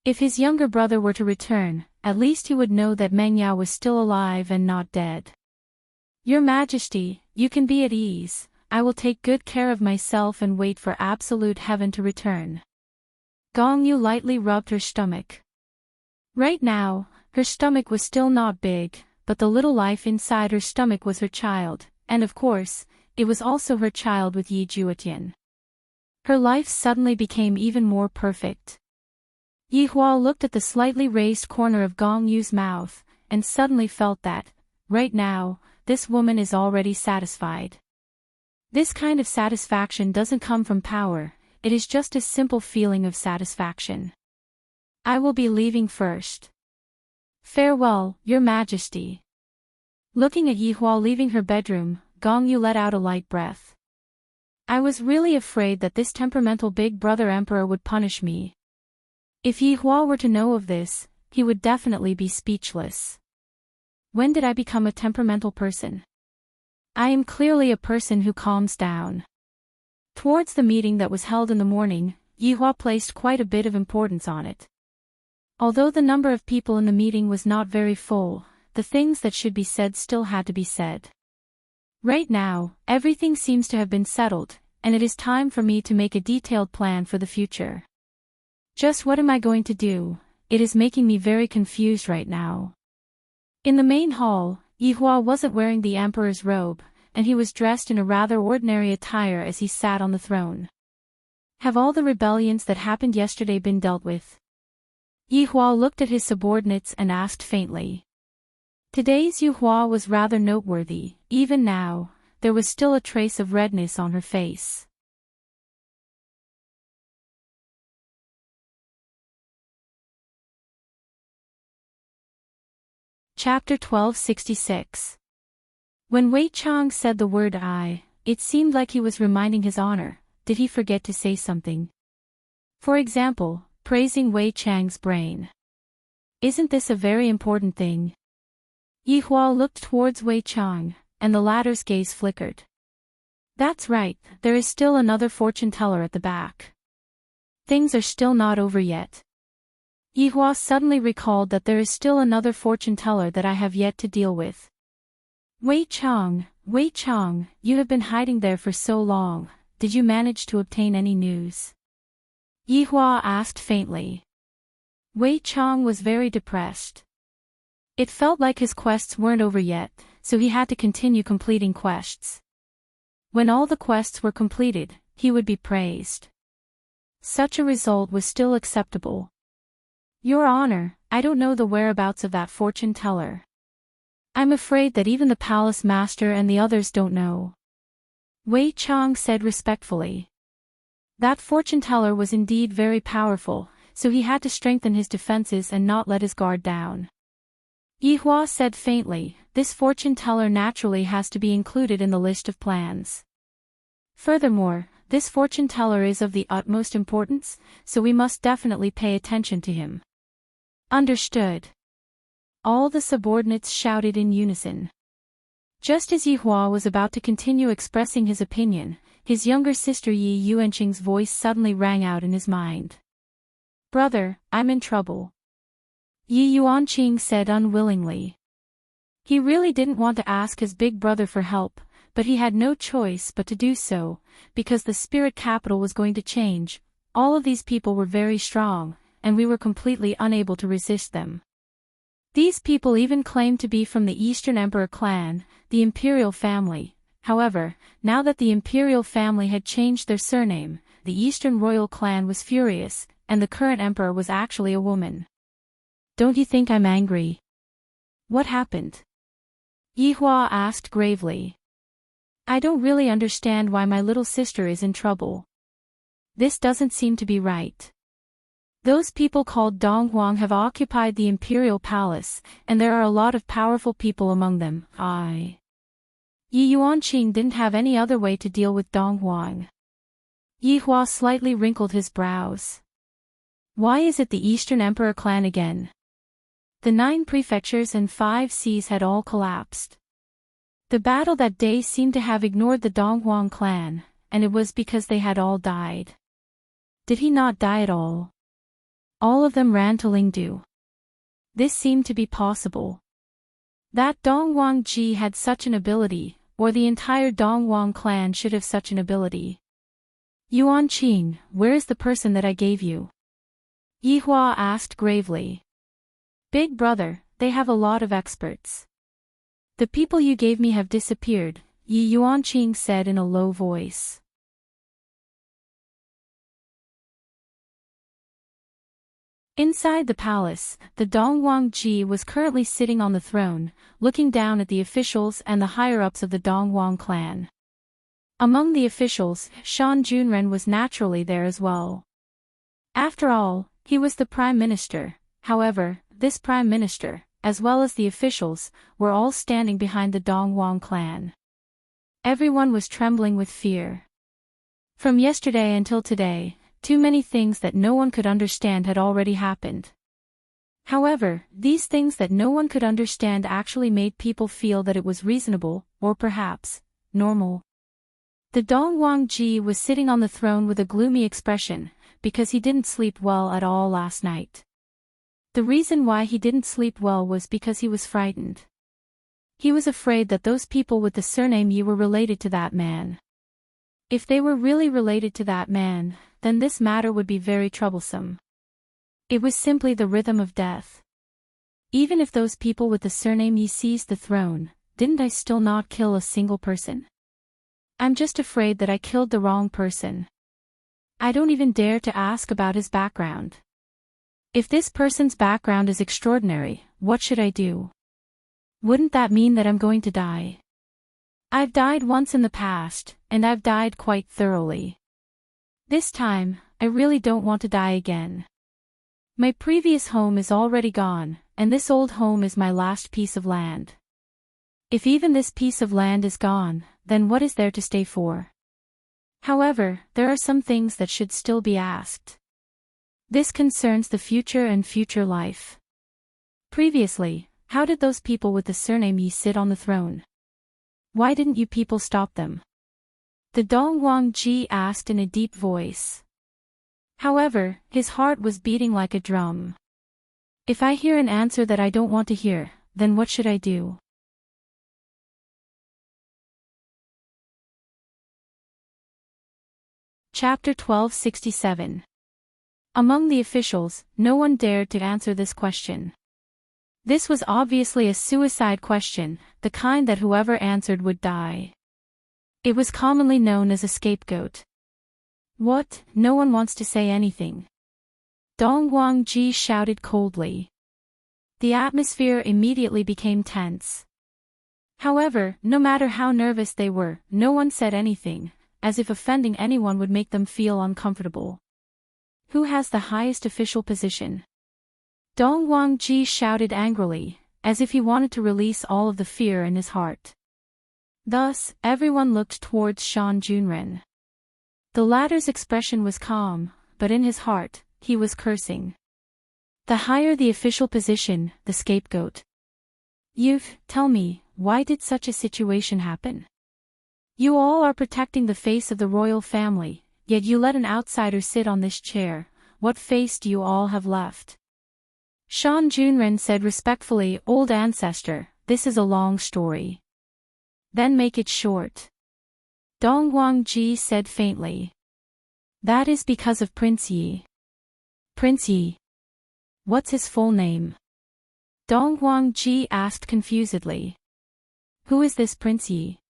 If his younger brother were to return, at least he would know that Meng Yao was still alive and not dead. "Your Majesty, you can be at ease, I will take good care of myself and wait for absolute heaven to return." Gongyu lightly rubbed her stomach. Right now, her stomach was still not big, but the little life inside her stomach was her child, and of course, it was also her child with Yi Juetian. Her life suddenly became even more perfect. Yi Hua looked at the slightly raised corner of Gong Yu's mouth, and suddenly felt that, right now, this woman is already satisfied. This kind of satisfaction doesn't come from power, it is just a simple feeling of satisfaction. I will be leaving first. Farewell, Your Majesty. Looking at Yi Hua leaving her bedroom, Gong Yu let out a light breath. I was really afraid that this temperamental big brother emperor would punish me. If Yi Hua were to know of this, he would definitely be speechless. When did I become a temperamental person? I am clearly a person who calms down. Towards the meeting that was held in the morning, Yi Hua placed quite a bit of importance on it. Although the number of people in the meeting was not very full, the things that should be said still had to be said. Right now, everything seems to have been settled, and it is time for me to make a detailed plan for the future. Just what am I going to do? It is making me very confused right now. In the main hall, Yi Hua wasn't wearing the emperor's robe, and he was dressed in a rather ordinary attire as he sat on the throne. Have all the rebellions that happened yesterday been dealt with? Yi Hua looked at his subordinates and asked faintly. Today's Yi Hua was rather noteworthy. Even now, there was still a trace of redness on her face. Chapter 1266. When Wei Chang said the word I, it seemed like he was reminding his honor. Did he forget to say something? For example, praising Wei Chang's brain. Isn't this a very important thing? Yi Hua looked towards Wei Chang, and the latter's gaze flickered. That's right, there is still another fortune teller at the back. Things are still not over yet. Yi Hua suddenly recalled that there is still another fortune teller that I have yet to deal with. Wei Chang, you have been hiding there for so long, did you manage to obtain any news? Yi Hua asked faintly. Wei Chang was very depressed. It felt like his quests weren't over yet, so he had to continue completing quests. When all the quests were completed, he would be praised. Such a result was still acceptable. Your Honor, I don't know the whereabouts of that fortune teller. I'm afraid that even the palace master and the others don't know. Wei Chang said respectfully. That fortune teller was indeed very powerful, so he had to strengthen his defenses and not let his guard down. Yi Hua said faintly, this fortune teller naturally has to be included in the list of plans. Furthermore, this fortune teller is of the utmost importance, so we must definitely pay attention to him. Understood. All the subordinates shouted in unison. Just as Yi Hua was about to continue expressing his opinion, his younger sister Yi Yuanqing's voice suddenly rang out in his mind. Brother, I'm in trouble. Yi Yuanqing said unwillingly. He really didn't want to ask his big brother for help, but he had no choice but to do so, because the spirit capital was going to change. All of these people were very strong, and we were completely unable to resist them. These people even claimed to be from the Eastern Emperor clan, the imperial family. However, now that the imperial family had changed their surname, the Eastern royal clan was furious, and the current emperor was actually a woman. Don't you think I'm angry? What happened? Yi Hua asked gravely. I don't really understand why my little sister is in trouble. This doesn't seem to be right. Those people called Donghuang have occupied the imperial palace, and there are a lot of powerful people among them. Yi Yuanqing didn't have any other way to deal with Donghuang. Yi Hua slightly wrinkled his brows. Why is it the Eastern Emperor clan again? The 9 prefectures and 5 seas had all collapsed. The battle that day seemed to have ignored the Donghuang clan, and it was because they had all died. Did he not die at all? All of them ran to Lingdu. This seemed to be possible. That Donghuang Ji had such an ability, or the entire Donghuang clan should have such an ability. Yuanqing, where is the person that I gave you? Yi Hua asked gravely. Big brother, they have a lot of experts. The people you gave me have disappeared. Yi Yuanqing said in a low voice. Inside the palace, the Dongwang-ji was currently sitting on the throne, looking down at the officials and the higher-ups of the Dongwang clan. Among the officials, Shan Junren was naturally there as well. After all, he was the prime minister. However, this prime minister, as well as the officials, were all standing behind the Dongwang clan. Everyone was trembling with fear. From yesterday until today, too many things that no one could understand had already happened. However, these things that no one could understand actually made people feel that it was reasonable, or perhaps, normal. The Dongwang-ji was sitting on the throne with a gloomy expression, because he didn't sleep well at all last night. The reason why he didn't sleep well was because he was frightened. He was afraid that those people with the surname Yi were related to that man. If they were really related to that man, then this matter would be very troublesome. It was simply the rhythm of death. Even if those people with the surname Yi seized the throne, didn't I still not kill a single person? I'm just afraid that I killed the wrong person. I don't even dare to ask about his background. If this person's background is extraordinary, what should I do? Wouldn't that mean that I'm going to die? I've died once in the past, and I've died quite thoroughly. This time, I really don't want to die again. My previous home is already gone, and this old home is my last piece of land. If even this piece of land is gone, then what is there to stay for? However, there are some things that should still be asked. This concerns the future and future life. Previously, how did those people with the surname Yi sit on the throne? Why didn't you people stop them? The Dongwang-ji asked in a deep voice. However, his heart was beating like a drum. If I hear an answer that I don't want to hear, then what should I do? Chapter 1267. Among the officials, no one dared to answer this question. This was obviously a suicide question, the kind that whoever answered would die. It was commonly known as a scapegoat. What? No one wants to say anything. Dongwang-ji shouted coldly. The atmosphere immediately became tense. However, no matter how nervous they were, no one said anything, as if offending anyone would make them feel uncomfortable. Who has the highest official position? Dongwang-ji shouted angrily, as if he wanted to release all of the fear in his heart. Thus, everyone looked towards Shan Junren. The latter's expression was calm, but in his heart, he was cursing. The higher the official position, the scapegoat. Youth, tell me, why did such a situation happen? You all are protecting the face of the royal family, yet you let an outsider sit on this chair. What face do you all have left? Shan Junren said respectfully, Old ancestor, this is a long story. Then make it short. Dongwang-ji said faintly. That is because of Prince Yi. Prince Yi. What's his full name? Dongwang-ji asked confusedly. Who is this Prince Yi?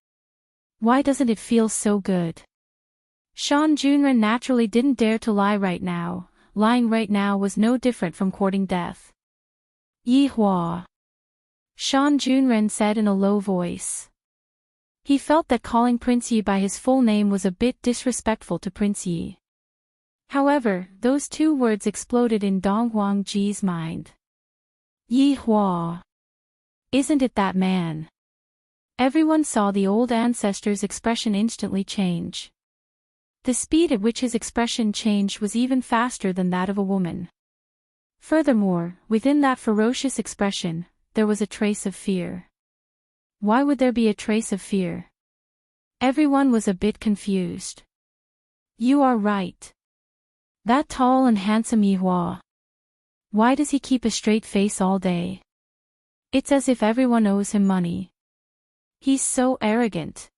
Why doesn't it feel so good? Shan Junren naturally didn't dare to lie right now. Lying right now was no different from courting death. Yi Hua. Shan Junren said in a low voice. He felt that calling Prince Yi by his full name was a bit disrespectful to Prince Yi. However, those two words exploded in Dongwang-ji's mind. Yi Hua. Isn't it that man? Everyone saw the old ancestor's expression instantly change. The speed at which his expression changed was even faster than that of a woman. Furthermore, within that ferocious expression, there was a trace of fear. Why would there be a trace of fear? Everyone was a bit confused. You are right. That tall and handsome Yi Hua. Why does he keep a straight face all day? It's as if everyone owes him money. He's so arrogant.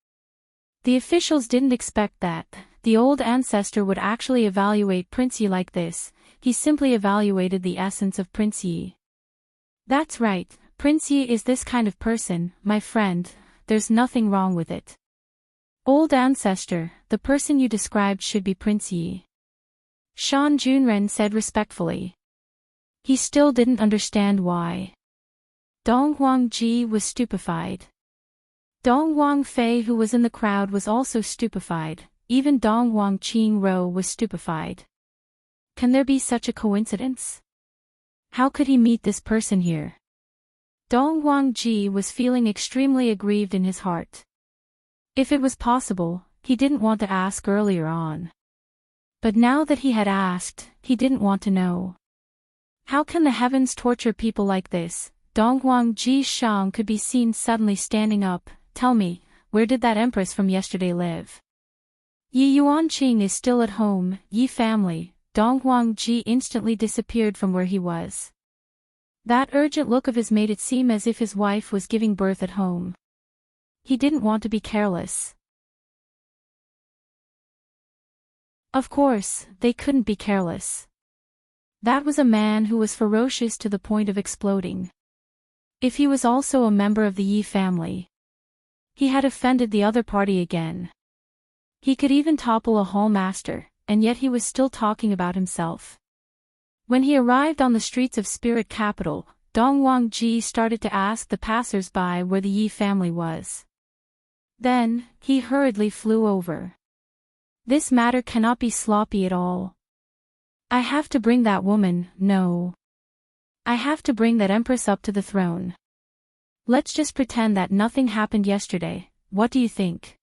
The officials didn't expect that the old ancestor would actually evaluate Prince Yi like this. He simply evaluated the essence of Prince Yi. That's right, Prince Yi is this kind of person, my friend, there's nothing wrong with it. Old ancestor, the person you described should be Prince Yi. Shan Junren said respectfully. He still didn't understand why. Dong Huangji was stupefied. Dong Huangfei, who was in the crowd, was also stupefied. Even Dong Huangqing Ro was stupefied. Can there be such a coincidence? How could he meet this person here? Dong Huangji was feeling extremely aggrieved in his heart. If it was possible, he didn't want to ask earlier on. But now that he had asked, he didn't want to know. How can the heavens torture people like this? Dong Huangji Shang could be seen suddenly standing up. Tell me, where did that empress from yesterday live? Yi Yuanqing is still at home. Yi family. Dong Huangji instantly disappeared from where he was. That urgent look of his made it seem as if his wife was giving birth at home. He didn't want to be careless. Of course, they couldn't be careless. That was a man who was ferocious to the point of exploding. If he was also a member of the Yi family, he had offended the other party again. He could even topple a hall master, and yet he was still talking about himself. When he arrived on the streets of Spirit Capital, Dong Huangji started to ask the passers-by where the Yi family was. Then, he hurriedly flew over. This matter cannot be sloppy at all. I have to bring that woman, no. I have to bring that empress up to the throne. Let's just pretend that nothing happened yesterday. What do you think?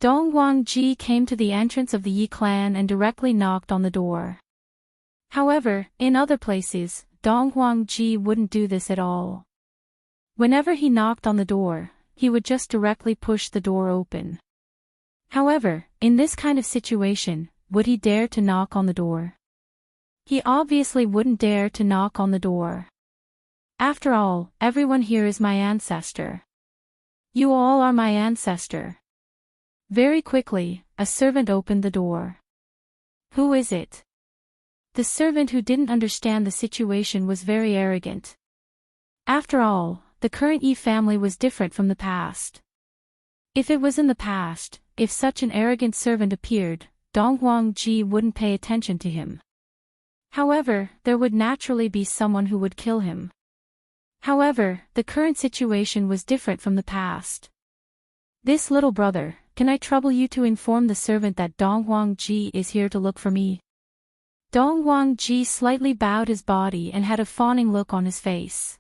Dong Huangji came to the entrance of the Yi clan and directly knocked on the door. However, in other places, Dong Huangji wouldn't do this at all. Whenever he knocked on the door, he would just directly push the door open. However, in this kind of situation, would he dare to knock on the door? He obviously wouldn't dare to knock on the door. After all, everyone here is my ancestor. You all are my ancestor. Very quickly, a servant opened the door. Who is it? The servant, who didn't understand the situation, was very arrogant. After all, the current Yi family was different from the past. If it was in the past, if such an arrogant servant appeared, Dong Huangji wouldn't pay attention to him. However, there would naturally be someone who would kill him. However, the current situation was different from the past. This little brother, can I trouble you to inform the servant that Dong Huangji is here to look for me? Dong Huangji slightly bowed his body and had a fawning look on his face.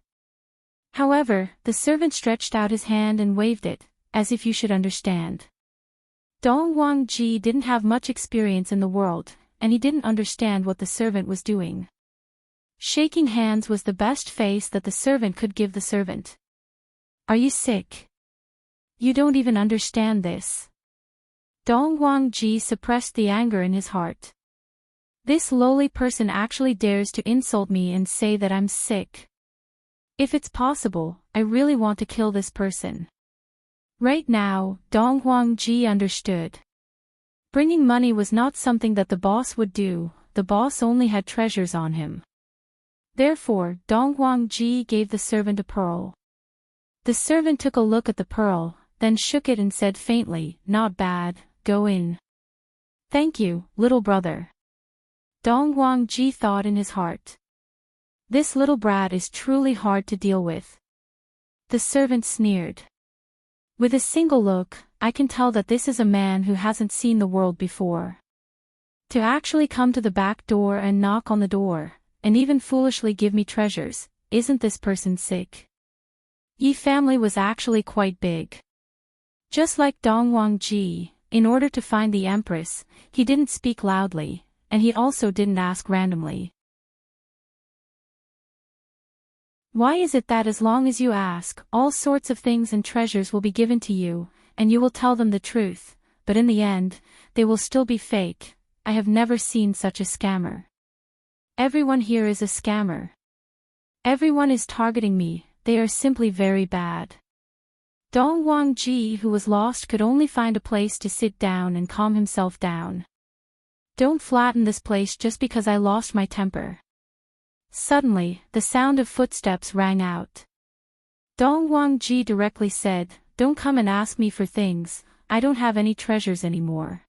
However, the servant stretched out his hand and waved it, as if you should understand. Dong Huangji didn't have much experience in the world, and he didn't understand what the servant was doing. Shaking hands was the best face that the servant could give the servant. Are you sick? You don't even understand this. Dong Huangji suppressed the anger in his heart. This lowly person actually dares to insult me and say that I'm sick. If it's possible, I really want to kill this person. Right now, Dong Huangji understood. Bringing money was not something that the boss would do. The boss only had treasures on him. Therefore, Dong Huangji gave the servant a pearl. The servant took a look at the pearl, then shook it and said faintly, "Not bad, go in." "Thank you, little brother." Dong Huangji thought in his heart. This little brat is truly hard to deal with. The servant sneered. With a single look, I can tell that this is a man who hasn't seen the world before. To actually come to the back door and knock on the door, and even foolishly give me treasures, isn't this person sick? Yi family was actually quite big. Just like Dong Huangji, in order to find the empress, he didn't speak loudly, and he also didn't ask randomly. Why is it that as long as you ask, all sorts of things and treasures will be given to you, and you will tell them the truth, but in the end, they will still be fake? I have never seen such a scammer. Everyone here is a scammer. Everyone is targeting me, they are simply very bad. Dong Huangji, who was lost, could only find a place to sit down and calm himself down. Don't flatten this place just because I lost my temper. Suddenly, the sound of footsteps rang out. Dong Huangji directly said, "Don't come and ask me for things, I don't have any treasures anymore.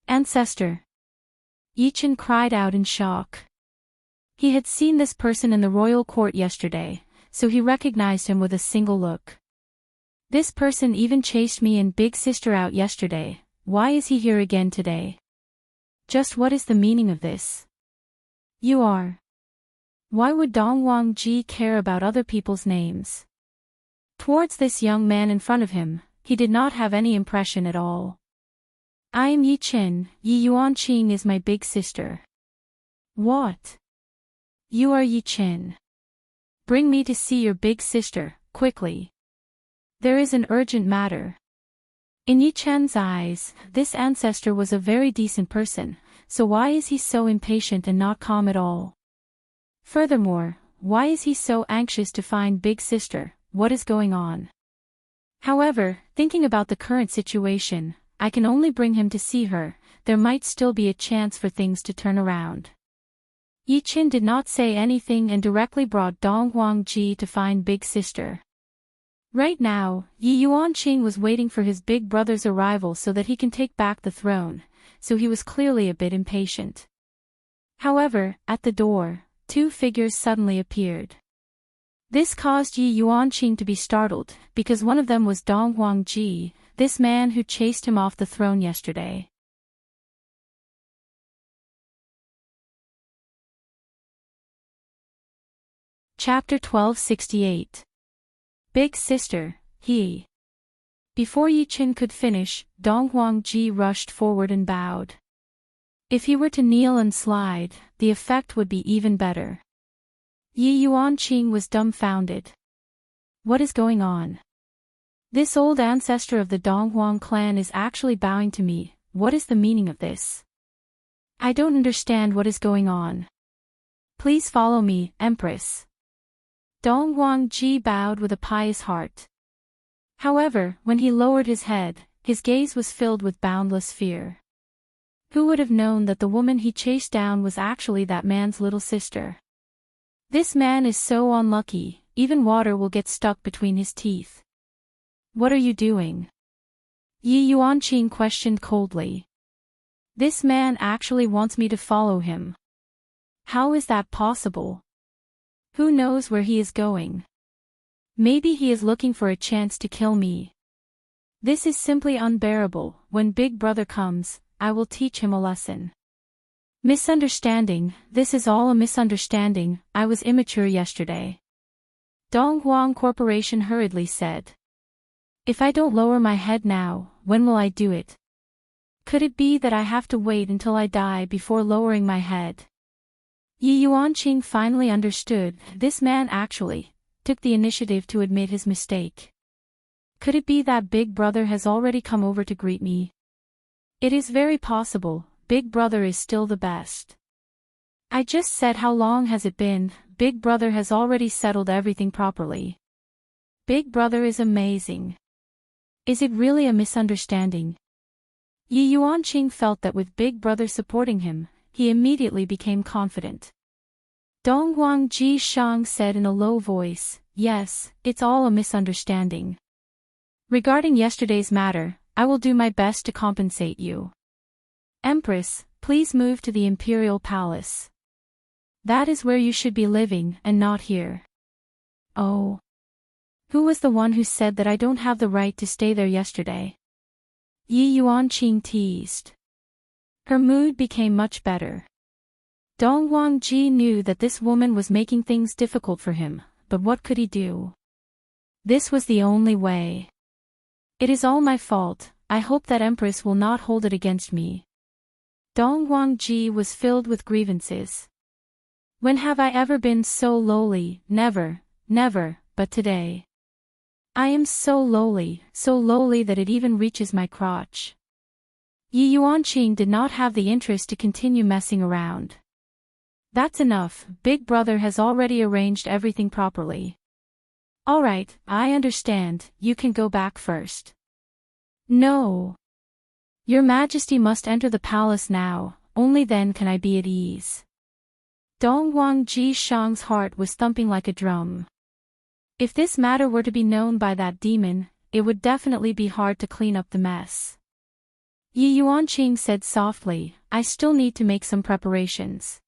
Ancestor. Yi Chen cried out in shock. He had seen this person in the royal court yesterday, so he recognized him with a single look. This person even chased me and big sister out yesterday. Why is he here again today? Just what is the meaning of this? You are. Why would Dongwang Ji care about other people's names? Towards this young man in front of him, he did not have any impression at all. I am Yi Chen, Yi Yuanqing is my big sister. What? You are Yi Chen. Bring me to see your big sister, quickly. There is an urgent matter. In Yi Chen's eyes, this ancestor was a very decent person, so why is he so impatient and not calm at all? Furthermore, why is he so anxious to find big sister? What is going on? However, thinking about the current situation, I can only bring him to see her. There might still be a chance for things to turn around. Yi Chen did not say anything and directly brought Dongwang Ji to find big sister. Right now, Yi Yuanqing was waiting for his big brother's arrival so that he can take back the throne, so he was clearly a bit impatient. However, at the door, two figures suddenly appeared. This caused Yi Yuanqing to be startled, because one of them was Dongwang Ji, this man who chased him off the throne yesterday. Chapter 1268. Big Sister, he. Before Yi Chen could finish, Dongwang Ji rushed forward and bowed. If he were to kneel and slide, the effect would be even better. Yi Yuanqing was dumbfounded. What is going on? This old ancestor of the Dongwang clan is actually bowing to me. What is the meaning of this? I don't understand what is going on. Please follow me, Empress. Dongwang Ji bowed with a pious heart. However, when he lowered his head, his gaze was filled with boundless fear. Who would have known that the woman he chased down was actually that man's little sister? This man is so unlucky, even water will get stuck between his teeth. What are you doing? Yi Yuanqing questioned coldly. This man actually wants me to follow him. How is that possible? Who knows where he is going? Maybe he is looking for a chance to kill me. This is simply unbearable. When Big Brother comes, I will teach him a lesson. Misunderstanding, this is all a misunderstanding. I was immature yesterday. Donghuang Corporation hurriedly said. If I don't lower my head now, when will I do it? Could it be that I have to wait until I die before lowering my head? Yi Yuanqing finally understood. This man actually took the initiative to admit his mistake. Could it be that Big Brother has already come over to greet me? It is very possible. Big Brother is still the best. I just said how long has it been? Big Brother has already settled everything properly. Big Brother is amazing. Is it really a misunderstanding? Yi Yuanqing felt that with Big Brother supporting him, he immediately became confident. Dongwang Ji Shang said in a low voice, yes, it's all a misunderstanding. Regarding yesterday's matter, I will do my best to compensate you. Empress, please move to the Imperial Palace. That is where you should be living, and not here. Oh. Who was the one who said that I don't have the right to stay there yesterday? Yi Yuanqing teased. Her mood became much better. Dongwang Ji knew that this woman was making things difficult for him, but what could he do? This was the only way. It is all my fault. I hope that Empress will not hold it against me. Dongwang Ji was filled with grievances. When have I ever been so lowly? Never, never, but today. I am so lowly that it even reaches my crotch. Yi Yuanqing did not have the interest to continue messing around. That's enough. Big Brother has already arranged everything properly. Alright, I understand. You can go back first. No. Your Majesty must enter the palace now, only then can I be at ease. Dongwang Ji Shang's heart was thumping like a drum. If this matter were to be known by that demon, it would definitely be hard to clean up the mess. Yi Yuanqing said softly, I still need to make some preparations.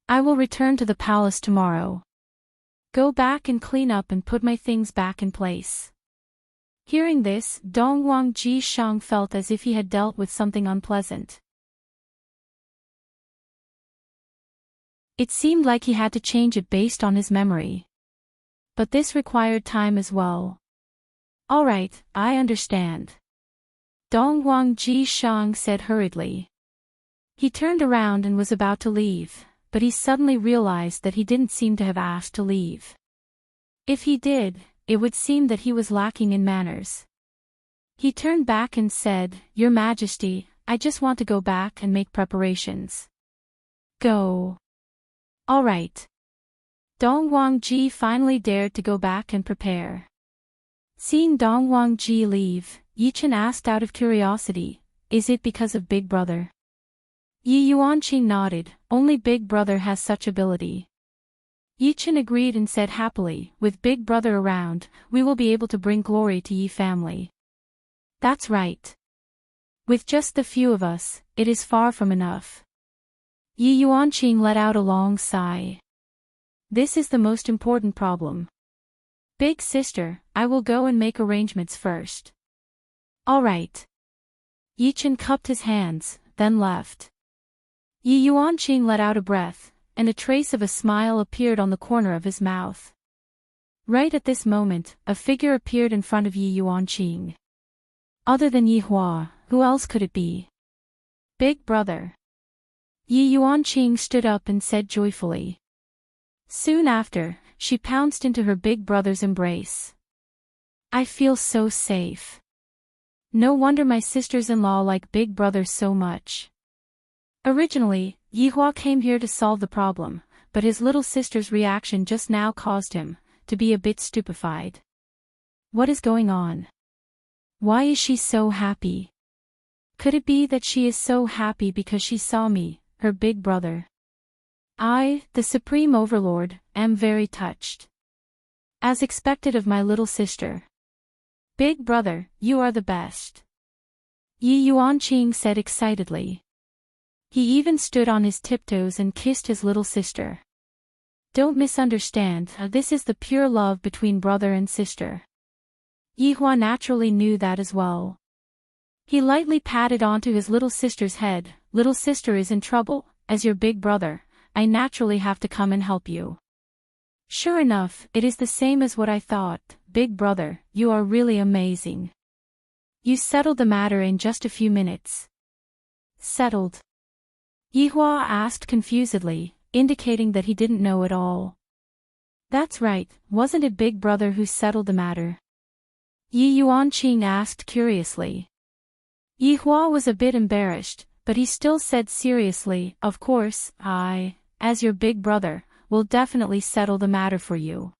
I will return to the palace tomorrow. Go back and clean up and put my things back in place. Hearing this, Dongwang Jishang felt as if he had dealt with something unpleasant. It seemed like he had to change it based on his memory. But this required time as well. All right, I understand. Dongwang Jishang said hurriedly. He turned around and was about to leave, but he suddenly realized that he didn't seem to have asked to leave. If he did, it would seem that he was lacking in manners. He turned back and said, Your Majesty, I just want to go back and make preparations. Go. All right. Dongwang Ji finally dared to go back and prepare. Seeing Dongwang Ji leave, Yichen asked out of curiosity, Is it because of Big Brother? Yi Yuanqing nodded, only Big Brother has such ability. Yichen agreed and said happily, with Big Brother around, we will be able to bring glory to Yi family. That's right. With just the few of us, it is far from enough. Yi Yuanqing let out a long sigh. This is the most important problem. Big sister, I will go and make arrangements first. All right. Yichen cupped his hands, then left. Yi Yuanqing let out a breath, and a trace of a smile appeared on the corner of his mouth. Right at this moment, a figure appeared in front of Yi Yuanqing. Other than Yi Hua, who else could it be? Big Brother. Yi Yuanqing stood up and said joyfully. Soon after, she pounced into her big brother's embrace. I feel so safe. No wonder my sisters-in-law like Big Brother so much. Originally, Yi Hua came here to solve the problem, but his little sister's reaction just now caused him to be a bit stupefied. What is going on? Why is she so happy? Could it be that she is so happy because she saw me, her big brother? I, the Supreme Overlord, am very touched. As expected of my little sister. Big Brother, you are the best. Yi Yuanqing said excitedly. He even stood on his tiptoes and kissed his little sister. Don't misunderstand, this is the pure love between brother and sister. Yi Hua naturally knew that as well. He lightly patted onto his little sister's head. Little sister is in trouble, as your big brother, I naturally have to come and help you. Sure enough, it is the same as what I thought. Big Brother, you are really amazing. You settled the matter in just a few minutes. Settled? Yi Hua asked confusedly, indicating that he didn't know at all. That's right, wasn't it Big Brother who settled the matter? Yi Yuanqing asked curiously. Yi Hua was a bit embarrassed, but he still said seriously, Of course, I, as your big brother, will definitely settle the matter for you.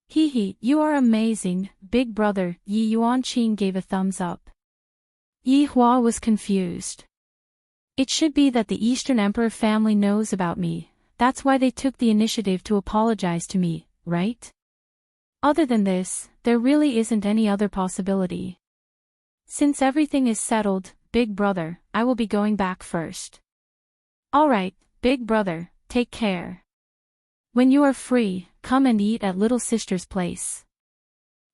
Hee, you are amazing, Big Brother. Yi Yuanqing gave a thumbs up. Yi Hua was confused. It should be that the Eastern Emperor family knows about me, that's why they took the initiative to apologize to me, right? Other than this, there really isn't any other possibility. Since everything is settled, Big Brother, I will be going back first. Alright, Big Brother, take care. When you are free, come and eat at little sister's place.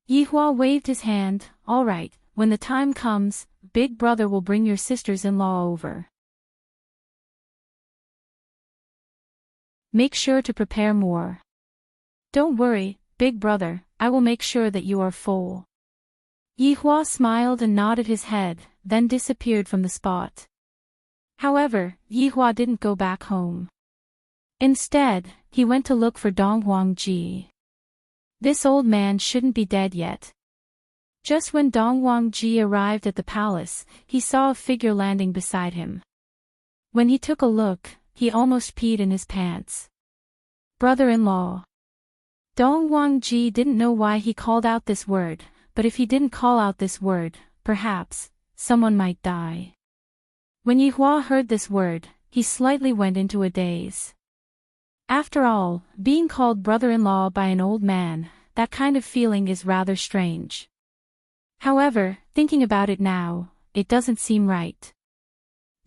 Yi Hua waved his hand. Alright, when the time comes, Big Brother will bring your sisters-in-law over. Make sure to prepare more. Don't worry, Big Brother, I will make sure that you are full. Yi Hua smiled and nodded his head, then disappeared from the spot. However, Yi Hua didn't go back home. Instead, he went to look for Dongwang Ji. This old man shouldn't be dead yet. Just when Dongwang Ji arrived at the palace, he saw a figure landing beside him. When he took a look, he almost peed in his pants. Brother-in-law. Dongwang Ji didn't know why he called out this word, but if he didn't call out this word, perhaps someone might die. When Yi Hua heard this word, he slightly went into a daze. After all, being called brother-in-law by an old man, that kind of feeling is rather strange. However, thinking about it now, it doesn't seem right.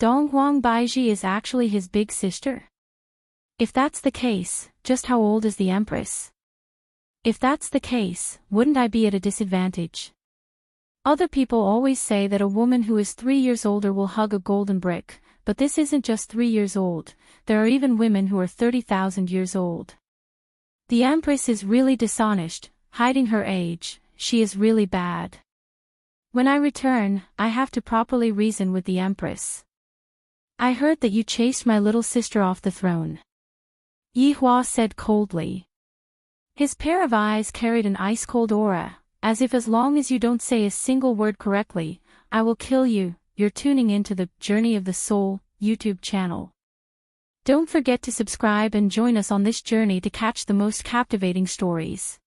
Donghuang Baiji is actually his big sister? If that's the case, just how old is the Empress? If that's the case, wouldn't I be at a disadvantage? Other people always say that a woman who is 3 years older will hug a golden brick, but this isn't just 3 years old, there are even women who are 30,000 years old. The Empress is really dishonest, hiding her age, she is really bad. When I return, I have to properly reason with the Empress. I heard that you chased my little sister off the throne. Yi Hua said coldly. His pair of eyes carried an ice-cold aura, as if as long as you don't say a single word correctly, I will kill you. You're tuning into the Journey of the Soul YouTube channel. Don't forget to subscribe and join us on this journey to catch the most captivating stories.